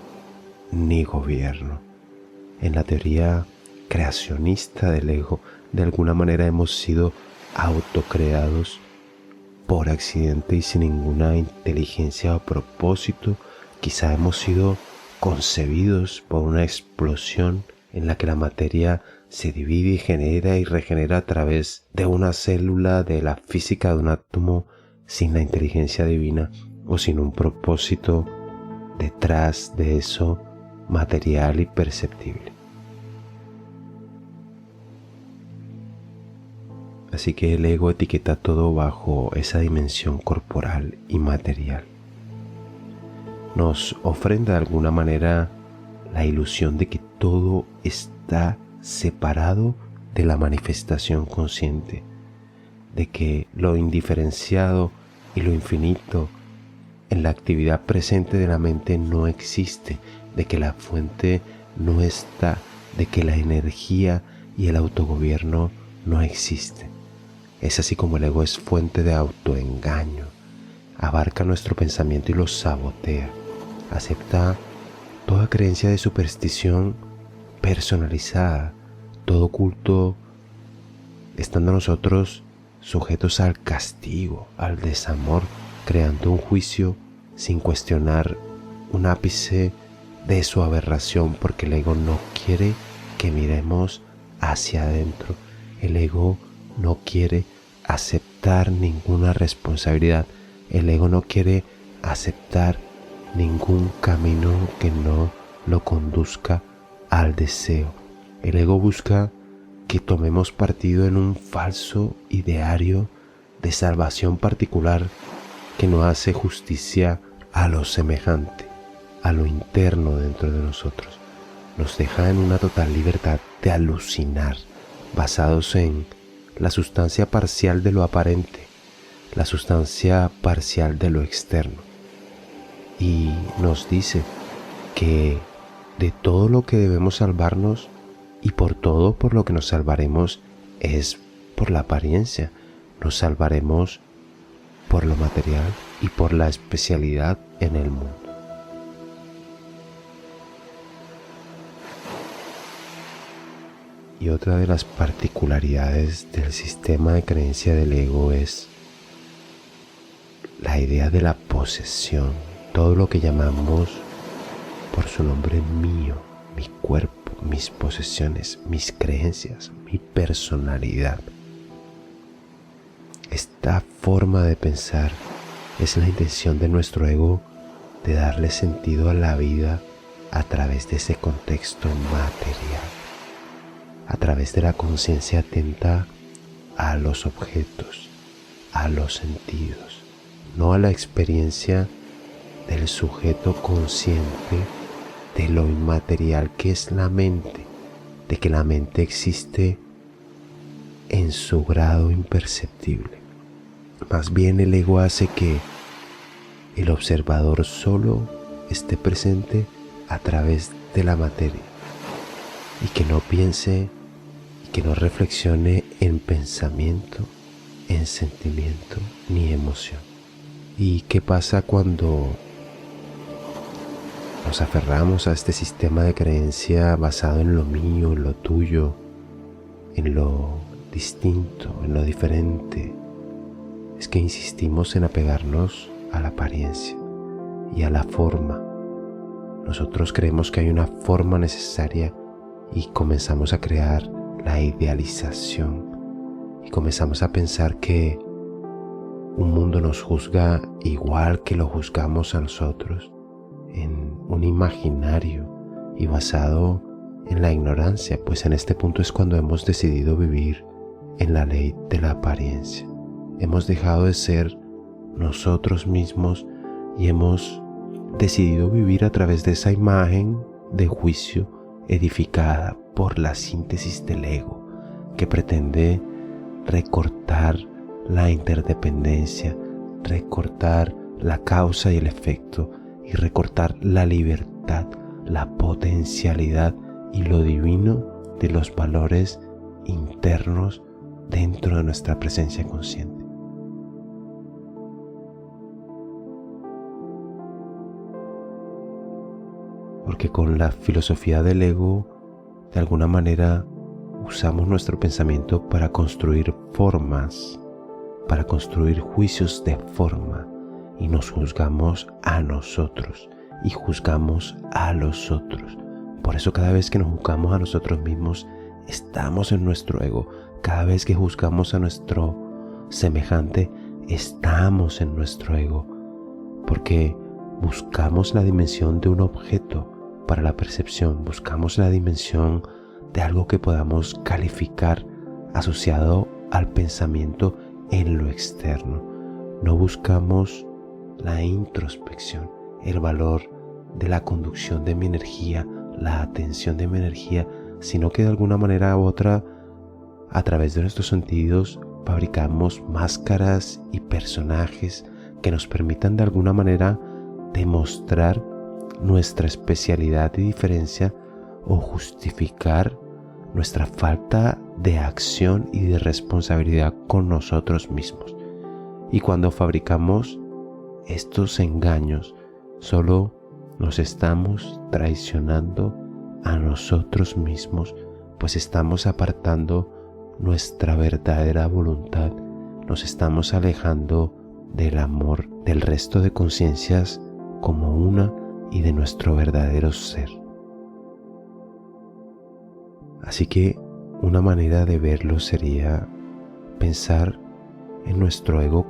ni gobierno. En la teoría creacionista del ego, de alguna manera hemos sido autocreados por accidente y sin ninguna inteligencia o propósito. Quizá hemos sido concebidos por una explosión en la que la materia se divide y genera y regenera a través de una célula de la física de un átomo, sin la inteligencia divina o sin un propósito detrás de eso material y perceptible. Así que el ego etiqueta todo bajo esa dimensión corporal y material. Nos ofrenda de alguna manera la ilusión de que todo está separado de la manifestación consciente, de que lo indiferenciado y lo infinito en la actividad presente de la mente no existe, de que la fuente no está, de que la energía y el autogobierno no existen. Es así como el ego es fuente de autoengaño, abarca nuestro pensamiento y lo sabotea, acepta toda creencia de superstición personalizada, todo culto, estando nosotros sujetos al castigo, al desamor, creando un juicio sin cuestionar un ápice de su aberración, porque el ego no quiere que miremos hacia adentro. El ego no quiere aceptar ninguna responsabilidad. El ego no quiere aceptar ningún camino que no lo conduzca al deseo. El ego busca que tomemos partido en un falso ideario de salvación particular que no hace justicia a lo semejante, a lo interno dentro de nosotros. Nos deja en una total libertad de alucinar, basados en la sustancia parcial de lo aparente, la sustancia parcial de lo externo. Y nos dice que de todo lo que debemos salvarnos y por todo por lo que nos salvaremos es por la apariencia. Nos salvaremos por lo material y por la especialidad en el mundo. Y otra de las particularidades del sistema de creencia del ego es la idea de la posesión, todo lo que llamamos por su nombre mío, mi cuerpo, mis posesiones, mis creencias, mi personalidad. Esta forma de pensar es la intención de nuestro ego de darle sentido a la vida a través de ese contexto material, a través de la conciencia atenta a los objetos, a los sentidos, no a la experiencia del sujeto consciente de lo inmaterial que es la mente, de que la mente existe en su grado imperceptible. Más bien el ego hace que el observador solo esté presente a través de la materia y que no piense y que no reflexione en pensamiento, en sentimiento ni emoción. ¿Y qué pasa cuando nos aferramos a este sistema de creencia basado en lo mío, en lo tuyo, en lo distinto, en lo diferente? Es que insistimos en apegarnos a la apariencia y a la forma. Nosotros creemos que hay una forma necesaria y comenzamos a crear la idealización y comenzamos a pensar que un mundo nos juzga igual que lo juzgamos a nosotros, en un imaginario y basado en la ignorancia, pues en este punto es cuando hemos decidido vivir en la ley de la apariencia. Hemos dejado de ser nosotros mismos y hemos decidido vivir a través de esa imagen de juicio edificada por la síntesis del ego, que pretende recortar la interdependencia, recortar la causa y el efecto, y recortar la libertad, la potencialidad y lo divino de los valores internos dentro de nuestra presencia consciente. Porque con la filosofía del ego, de alguna manera, usamos nuestro pensamiento para construir formas, para construir juicios de forma, y nos juzgamos a nosotros y juzgamos a los otros. Por eso cada vez que nos juzgamos a nosotros mismos, estamos en nuestro ego. Cada vez que juzgamos a nuestro semejante, estamos en nuestro ego, porque buscamos la dimensión de un objeto para la percepción, buscamos la dimensión de algo que podamos calificar asociado al pensamiento en lo externo. No buscamos la introspección, el valor de la conducción de mi energía, la atención de mi energía, sino que de alguna manera u otra, a través de nuestros sentidos, fabricamos máscaras y personajes que nos permitan de alguna manera demostrar nuestra especialidad y diferencia o justificar nuestra falta de acción y de responsabilidad con nosotros mismos. Y cuando fabricamos estos engaños, solo nos estamos traicionando a nosotros mismos, pues estamos apartando nuestra verdadera voluntad, nos estamos alejando del amor del resto de conciencias como una y de nuestro verdadero ser. Así que una manera de verlo sería pensar en nuestro ego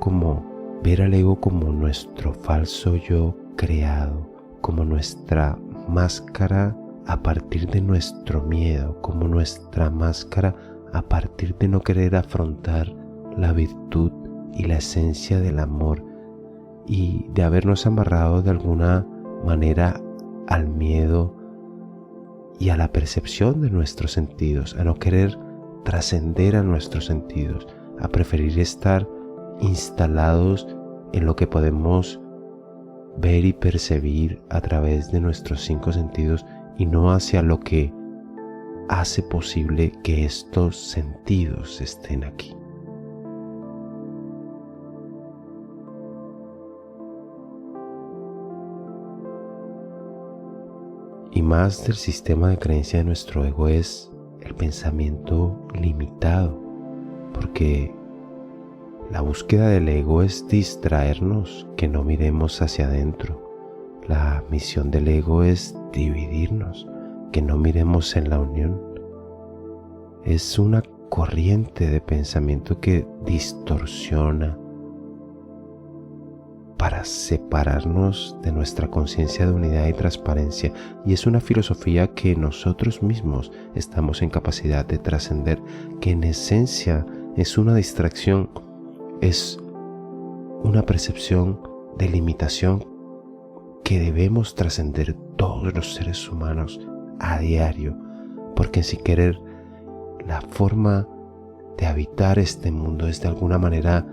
ver al ego como nuestro falso yo creado, como nuestra máscara a partir de nuestro miedo, como nuestra máscara a partir de no querer afrontar la virtud y la esencia del amor y de habernos amarrado de alguna manera al miedo y a la percepción de nuestros sentidos, a no querer trascender a nuestros sentidos, a preferir estar instalados en lo que podemos ver y percibir a través de nuestros 5 sentidos y no hacia lo que hace posible que estos sentidos estén aquí. Y más del sistema de creencia de nuestro ego es el pensamiento limitado, porque la búsqueda del ego es distraernos, que no miremos hacia adentro. La misión del ego es dividirnos, que no miremos en la unión. Es una corriente de pensamiento que distorsiona para separarnos de nuestra conciencia de unidad y transparencia, y es una filosofía que nosotros mismos estamos en capacidad de trascender, que en esencia es una distracción, es una percepción de limitación que debemos trascender todos los seres humanos a diario, porque sin querer la forma de habitar este mundo es de alguna manera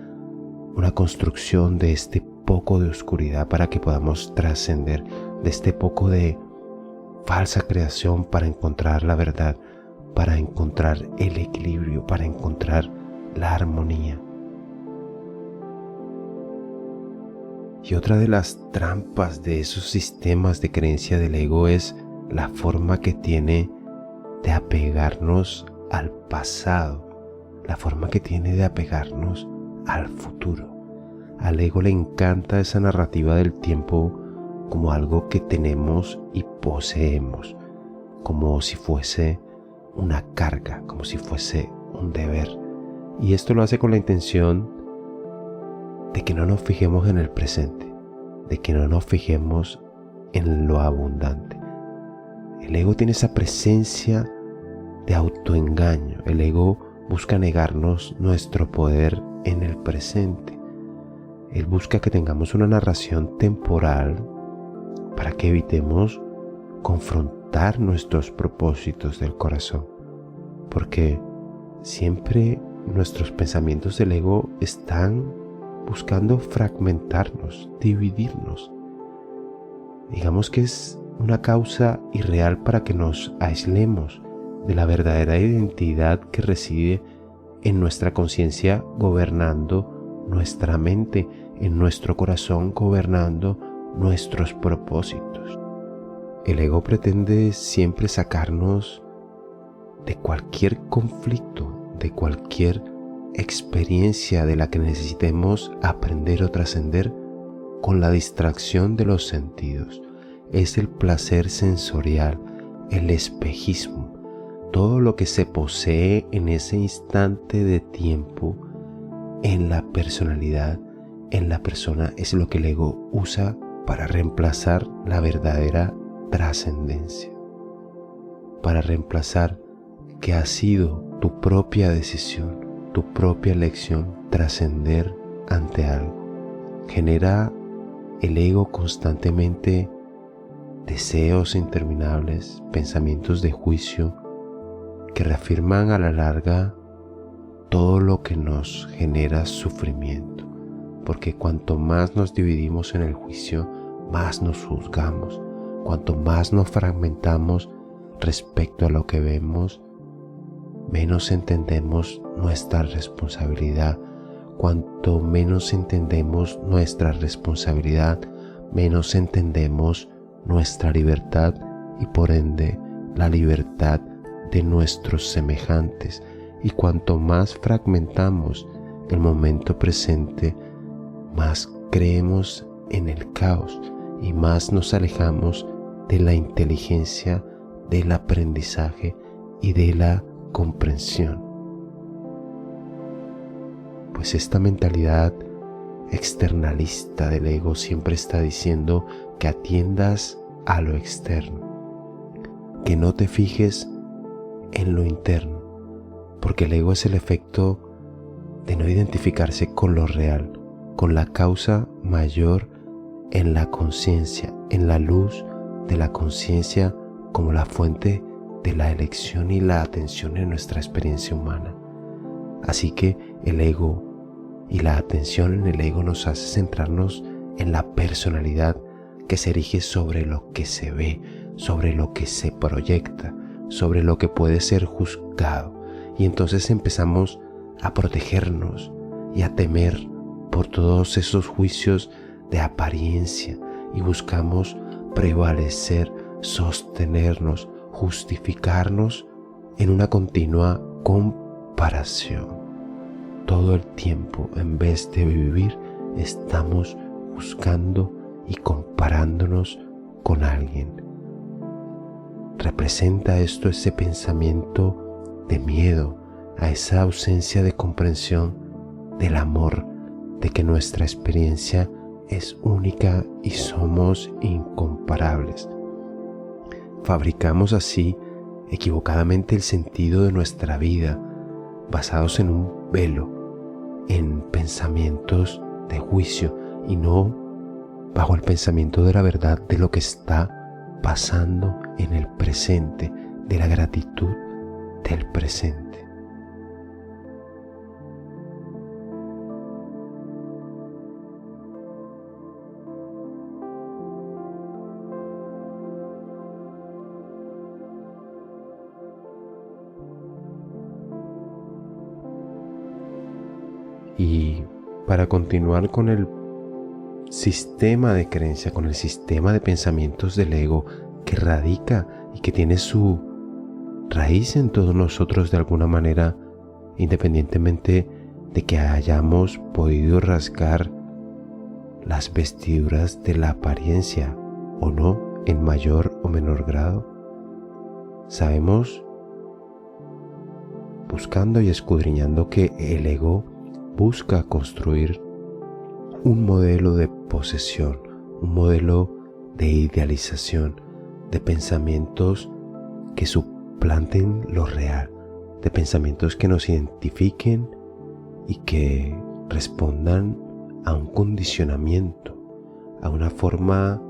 una construcción de este poco de oscuridad para que podamos trascender, de este poco de falsa creación para encontrar la verdad, para encontrar el equilibrio, para encontrar la armonía. Y otra de las trampas de esos sistemas de creencia del ego es la forma que tiene de apegarnos al pasado, la forma que tiene de apegarnos al futuro. Al ego le encanta esa narrativa del tiempo como algo que tenemos y poseemos, como si fuese una carga, como si fuese un deber. Y esto lo hace con la intención de que no nos fijemos en el presente, de que no nos fijemos en lo abundante. El ego tiene esa presencia de autoengaño. El ego busca negarnos nuestro poder en el presente. Él busca que tengamos una narración temporal para que evitemos confrontar nuestros propósitos del corazón, porque siempre nuestros pensamientos del ego están buscando fragmentarnos, dividirnos. Digamos que es una causa irreal para que nos aislemos de la verdadera identidad que reside en nuestra conciencia gobernando nuestra mente, en nuestro corazón gobernando nuestros propósitos. El ego pretende siempre sacarnos de cualquier conflicto, de cualquier experiencia de la que necesitemos aprender o trascender con la distracción de los sentidos. Es el placer sensorial, el espejismo, todo lo que se posee en ese instante de tiempo en la personalidad, en la persona, es lo que el ego usa para reemplazar la verdadera trascendencia, para reemplazar que ha sido tu propia decisión, tu propia elección trascender ante algo. Genera el ego constantemente deseos interminables, pensamientos de juicio que reafirman a la larga todo lo que nos genera sufrimiento, porque cuanto más nos dividimos en el juicio, más nos juzgamos. Cuanto más nos fragmentamos respecto a lo que vemos, menos entendemos nuestra responsabilidad. Cuanto menos entendemos nuestra responsabilidad, menos entendemos nuestra libertad y por ende la libertad de nuestros semejantes. Y cuanto más fragmentamos el momento presente, más creemos en el caos y más nos alejamos de la inteligencia, del aprendizaje y de la comprensión. Pues esta mentalidad externalista del ego siempre está diciendo que atiendas a lo externo, que no te fijes en lo interno, porque el ego es el efecto de no identificarse con lo real, con la causa mayor en la conciencia, en la luz de la conciencia como la fuente de la elección y la atención en nuestra experiencia humana. Así que el ego y la atención en el ego nos hace centrarnos en la personalidad que se erige sobre lo que se ve, sobre lo que se proyecta, sobre lo que puede ser juzgado. Y entonces empezamos a protegernos y a temer por todos esos juicios de apariencia y buscamos prevalecer, sostenernos, justificarnos en una continua comparación. Todo el tiempo, en vez de vivir, estamos buscando y comparándonos con alguien. ¿Representa esto ese pensamiento de miedo, a esa ausencia de comprensión del amor, de que nuestra experiencia es única y somos incomparables? Fabricamos así equivocadamente el sentido de nuestra vida, basados en un velo, en pensamientos de juicio y no bajo el pensamiento de la verdad de lo que está pasando en el presente, de la gratitud del presente. Y para continuar con el sistema de creencia, con el sistema de pensamientos del ego que radica y que tiene su raíz en todos nosotros de alguna manera, independientemente de que hayamos podido rasgar las vestiduras de la apariencia o no, en mayor o menor grado, sabemos, buscando y escudriñando, que el ego busca construir un modelo de posesión, un modelo de idealización, de pensamientos que suplanten lo real, de pensamientos que nos identifiquen y que respondan a un condicionamiento, a una forma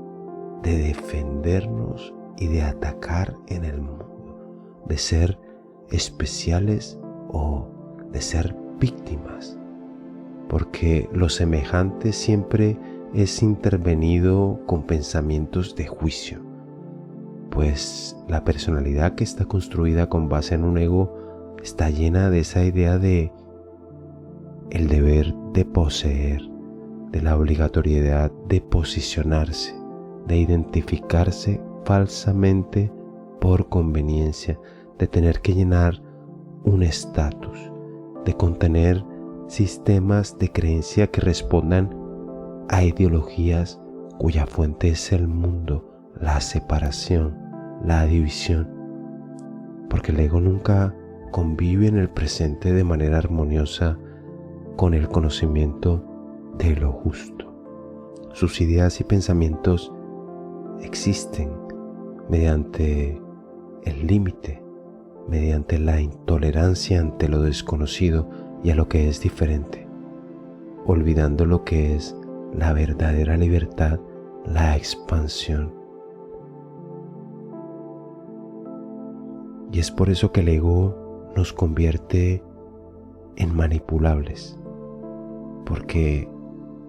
de defendernos y de atacar en el mundo, de ser especiales o de ser víctimas. Porque lo semejante siempre es intervenido con pensamientos de juicio, pues la personalidad que está construida con base en un ego está llena de esa idea de el deber de poseer, de la obligatoriedad de posicionarse, de identificarse falsamente por conveniencia, de tener que llenar un estatus, de contener sistemas de creencia que respondan a ideologías cuya fuente es el mundo, la separación, la división, porque el ego nunca convive en el presente de manera armoniosa con el conocimiento de lo justo. Sus ideas y pensamientos existen mediante el límite, mediante la intolerancia ante lo desconocido y a lo que es diferente, olvidando lo que es la verdadera libertad, la expansión. Y es por eso que el ego nos convierte en manipulables, porque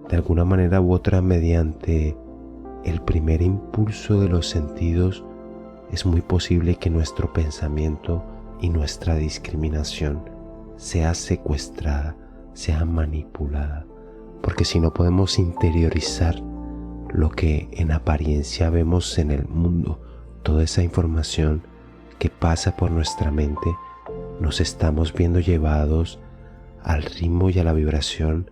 de alguna manera u otra, mediante el primer impulso de los sentidos, es muy posible que nuestro pensamiento y nuestra discriminación sea secuestrada, sea manipulada, porque si no podemos interiorizar lo que en apariencia vemos en el mundo, toda esa información que pasa por nuestra mente, nos estamos viendo llevados al ritmo y a la vibración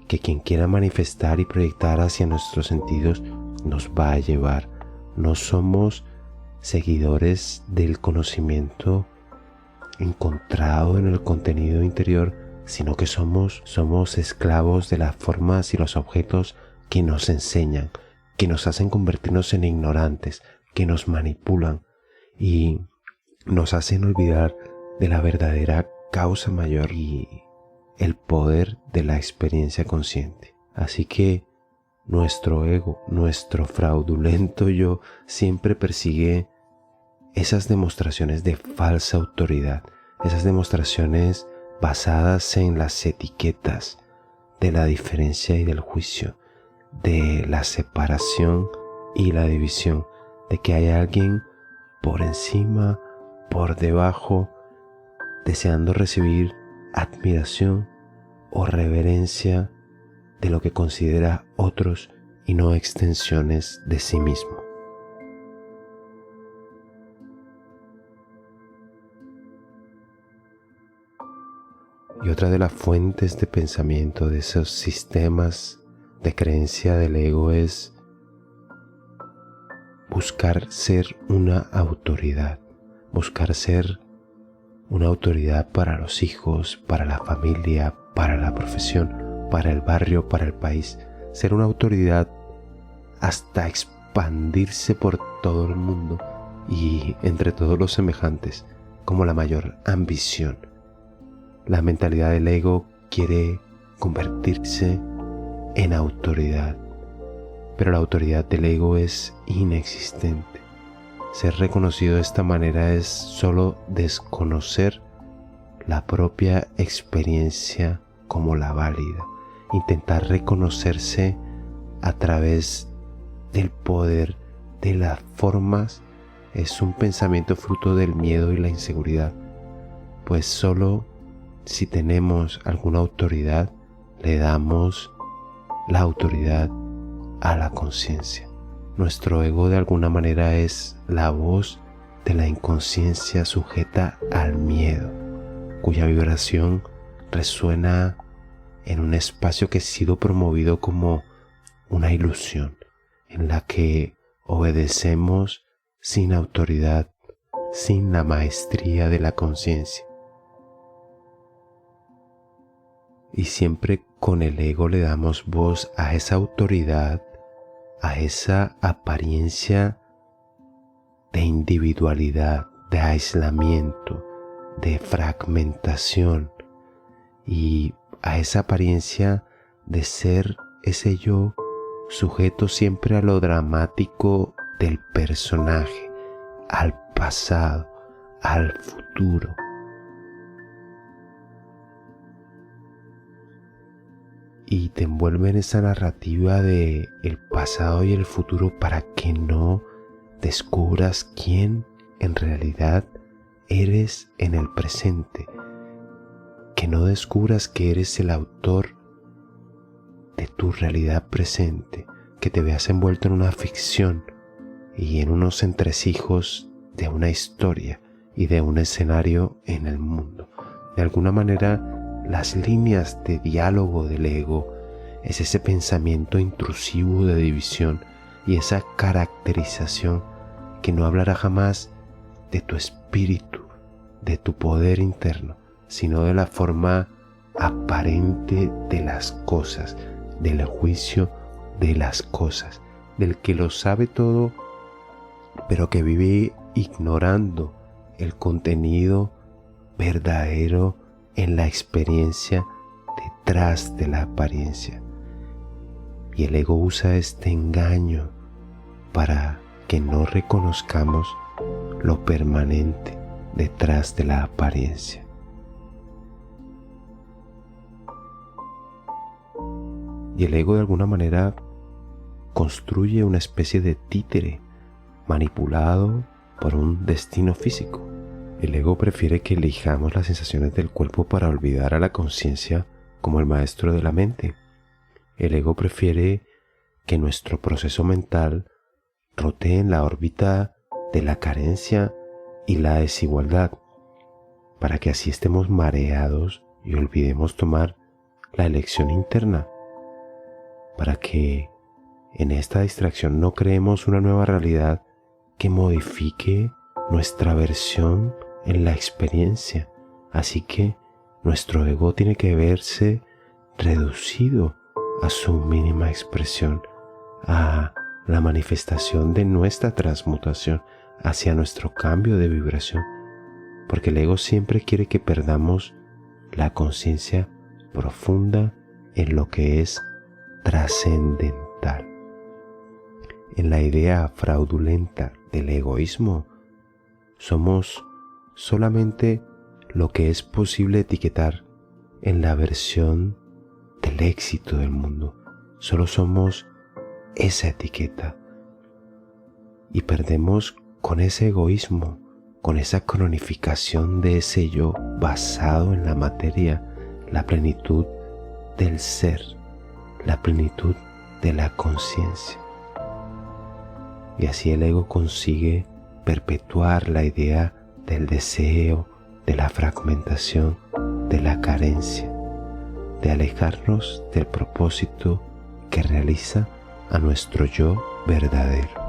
que quien quiera manifestar y proyectar hacia nuestros sentidos nos va a llevar. No somos seguidores del conocimiento encontrado en el contenido interior, sino que somos esclavos de las formas y los objetos que nos enseñan, que nos hacen convertirnos en ignorantes, que nos manipulan y nos hacen olvidar de la verdadera causa mayor y el poder de la experiencia consciente. Así que nuestro ego, nuestro fraudulento yo, siempre persigue esas demostraciones de falsa autoridad, esas demostraciones basadas en las etiquetas de la diferencia y del juicio, de la separación y la división, de que hay alguien por encima, por debajo, deseando recibir admiración o reverencia de lo que considera otros y no extensiones de sí mismo. Y otra de las fuentes de pensamiento de esos sistemas de creencia del ego es buscar ser una autoridad, buscar ser una autoridad para los hijos, para la familia, para la profesión, para el barrio, para el país, ser una autoridad hasta expandirse por todo el mundo y entre todos los semejantes como la mayor ambición. La mentalidad del ego quiere convertirse en autoridad, pero la autoridad del ego es inexistente. Ser reconocido de esta manera es solo desconocer la propia experiencia como la válida, intentar reconocerse a través del poder de las formas es un pensamiento fruto del miedo y la inseguridad, pues solo si tenemos alguna autoridad, le damos la autoridad a la conciencia. Nuestro ego de alguna manera es la voz de la inconsciencia sujeta al miedo, cuya vibración resuena en un espacio que ha sido promovido como una ilusión, en la que obedecemos sin autoridad, sin la maestría de la conciencia. Y siempre con el ego le damos voz a esa autoridad, a esa apariencia de individualidad, de aislamiento, de fragmentación y a esa apariencia de ser ese yo sujeto siempre a lo dramático del personaje, al pasado, al futuro. Y te envuelve en esa narrativa de el pasado y el futuro para que no descubras quién en realidad eres en el presente, que no descubras que eres el autor de tu realidad presente, que te veas envuelto en una ficción y en unos entresijos de una historia y de un escenario en el mundo. De alguna manera, las líneas de diálogo del ego es ese pensamiento intrusivo de división y esa caracterización que no hablará jamás de tu espíritu, de tu poder interno, sino de la forma aparente de las cosas, del juicio de las cosas, del que lo sabe todo, pero que vive ignorando el contenido verdadero en la experiencia detrás de la apariencia. Y el ego usa este engaño para que no reconozcamos lo permanente detrás de la apariencia. Y el ego de alguna manera construye una especie de títere manipulado por un destino físico. El ego prefiere que elijamos las sensaciones del cuerpo para olvidar a la conciencia como el maestro de la mente. El ego prefiere que nuestro proceso mental rotee en la órbita de la carencia y la desigualdad, para que así estemos mareados y olvidemos tomar la elección interna, para que en esta distracción no creemos una nueva realidad que modifique nuestra versión en la experiencia. Así que nuestro ego tiene que verse reducido a su mínima expresión, a la manifestación de nuestra transmutación hacia nuestro cambio de vibración, porque el ego siempre quiere que perdamos la conciencia profunda en lo que es trascendental. En la idea fraudulenta del egoísmo, somos solamente lo que es posible etiquetar en la versión del éxito del mundo. Solo somos esa etiqueta y perdemos con ese egoísmo, con esa cronificación de ese yo basado en la materia, la plenitud del ser, la plenitud de la conciencia. Y así el ego consigue perpetuar la idea del deseo, de la fragmentación, de la carencia, de alejarnos del propósito que realiza a nuestro yo verdadero.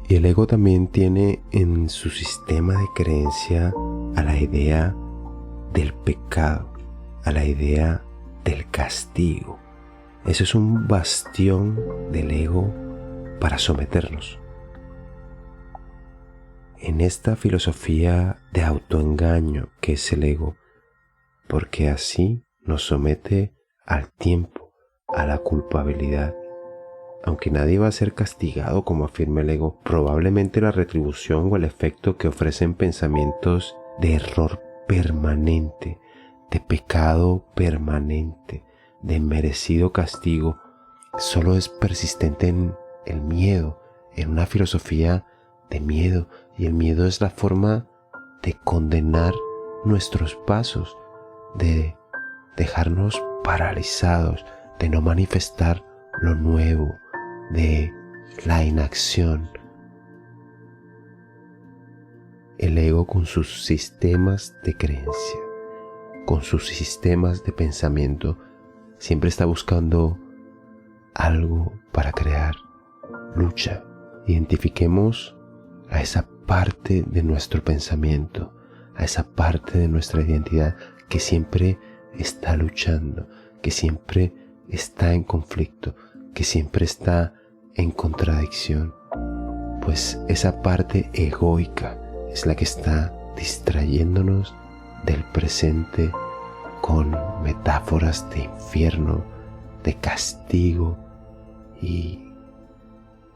Y el ego también tiene en su sistema de creencia a la idea del pecado, a la idea del castigo. Eso es un bastión del ego para someternos. En esta filosofía de autoengaño que es el ego, porque así nos somete al tiempo, a la culpabilidad. Aunque nadie va a ser castigado como afirma el ego, probablemente la retribución o el efecto que ofrecen pensamientos de error permanente, de pecado permanente, de merecido castigo, solo es persistente en el miedo, en una filosofía de miedo, y el miedo es la forma de condenar nuestros pasos, de dejarnos paralizados, de no manifestar lo nuevo, de la inacción. El ego con sus sistemas de creencia, con sus sistemas de pensamiento, siempre está buscando algo para crear lucha. Identifiquemos a esa parte de nuestro pensamiento, a esa parte de nuestra identidad que siempre está luchando, que siempre está en conflicto, que siempre está en contradicción, pues esa parte egoica es la que está distrayéndonos del presente con metáforas de infierno, de castigo, y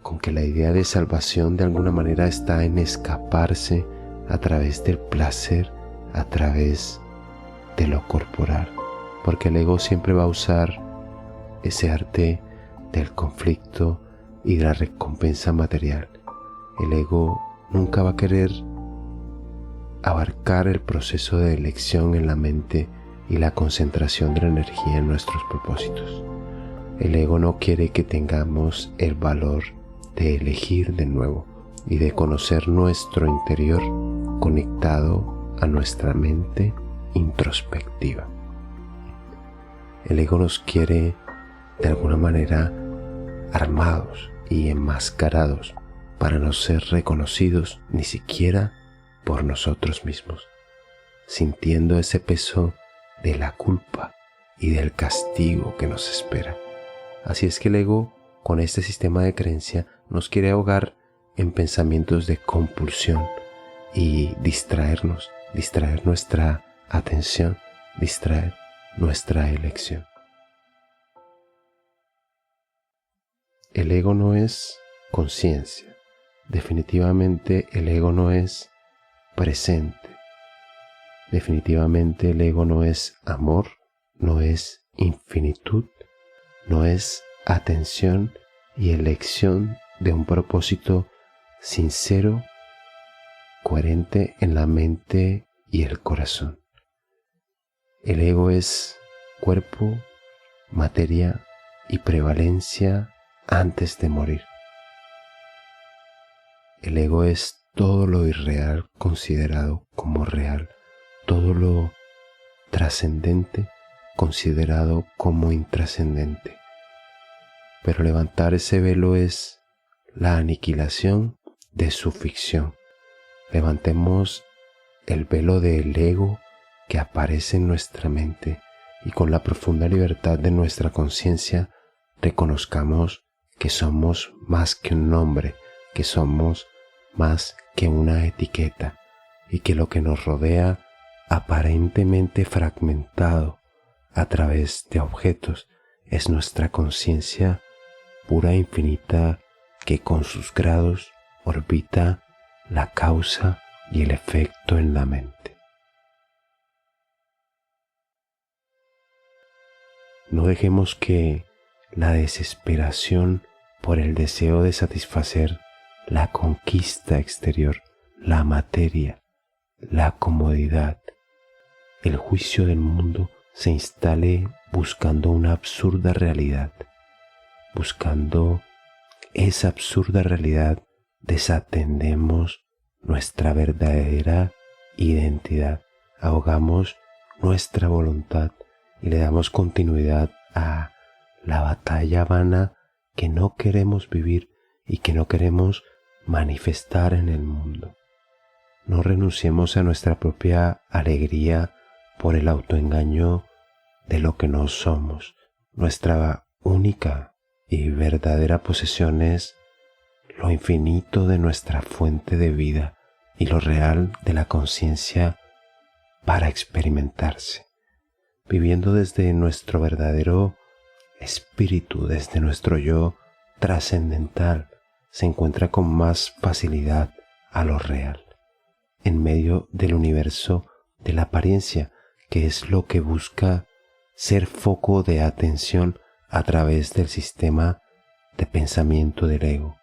con que la idea de salvación de alguna manera está en escaparse a través del placer, a través de lo corporal, porque el ego siempre va a usar ese arte del conflicto y de la recompensa material. El ego nunca va a querer abarcar el proceso de elección en la mente y la concentración de la energía en nuestros propósitos. El ego no quiere que tengamos el valor de elegir de nuevo y de conocer nuestro interior conectado a nuestra mente introspectiva. El ego nos quiere de alguna manera armados y enmascarados para no ser reconocidos ni siquiera por nosotros mismos, sintiendo ese peso de la culpa y del castigo que nos espera. Así es que el ego, con este sistema de creencia, nos quiere ahogar en pensamientos de compulsión y distraer nuestra atención, distraer nuestra elección. El ego no es conciencia. Definitivamente el ego no es presente. Definitivamente el ego no es amor no es infinitud, no es atención y elección de un propósito sincero, coherente en la mente y el corazón. El ego es cuerpo, materia y prevalencia antes de morir. El ego es todo lo irreal considerado como real, todo lo trascendente considerado como intrascendente. Pero levantar ese velo es la aniquilación de su ficción. Levantemos el velo del ego que aparece en nuestra mente y con la profunda libertad de nuestra conciencia reconozcamos que somos más que un nombre, que somos más que una etiqueta y que lo que nos rodea aparentemente fragmentado a través de objetos es nuestra conciencia pura e infinita que con sus grados orbita la causa y el efecto en la mente. No dejemos que la desesperación por el deseo de satisfacer la conquista exterior, la materia, la comodidad, el juicio del mundo se instale buscando una absurda realidad. Buscando esa absurda realidad desatendemos nuestra verdadera identidad, ahogamos nuestra voluntad y le damos continuidad a la batalla vana que no queremos vivir y que no queremos manifestar en el mundo. No renunciemos a nuestra propia alegría por el autoengaño de lo que no somos. Nuestra única y verdadera posesión es lo infinito de nuestra fuente de vida y lo real de la conciencia para experimentarse, viviendo desde nuestro verdadero espíritu, desde nuestro yo trascendental, se encuentra con más facilidad a lo real, en medio del universo de la apariencia, que es lo que busca ser foco de atención a través del sistema de pensamiento del ego.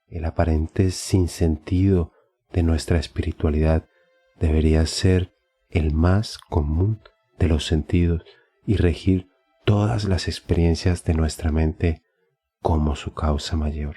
El aparente sinsentido de nuestra espiritualidad debería ser el más común de los sentidos y regir todas las experiencias de nuestra mente como su causa mayor.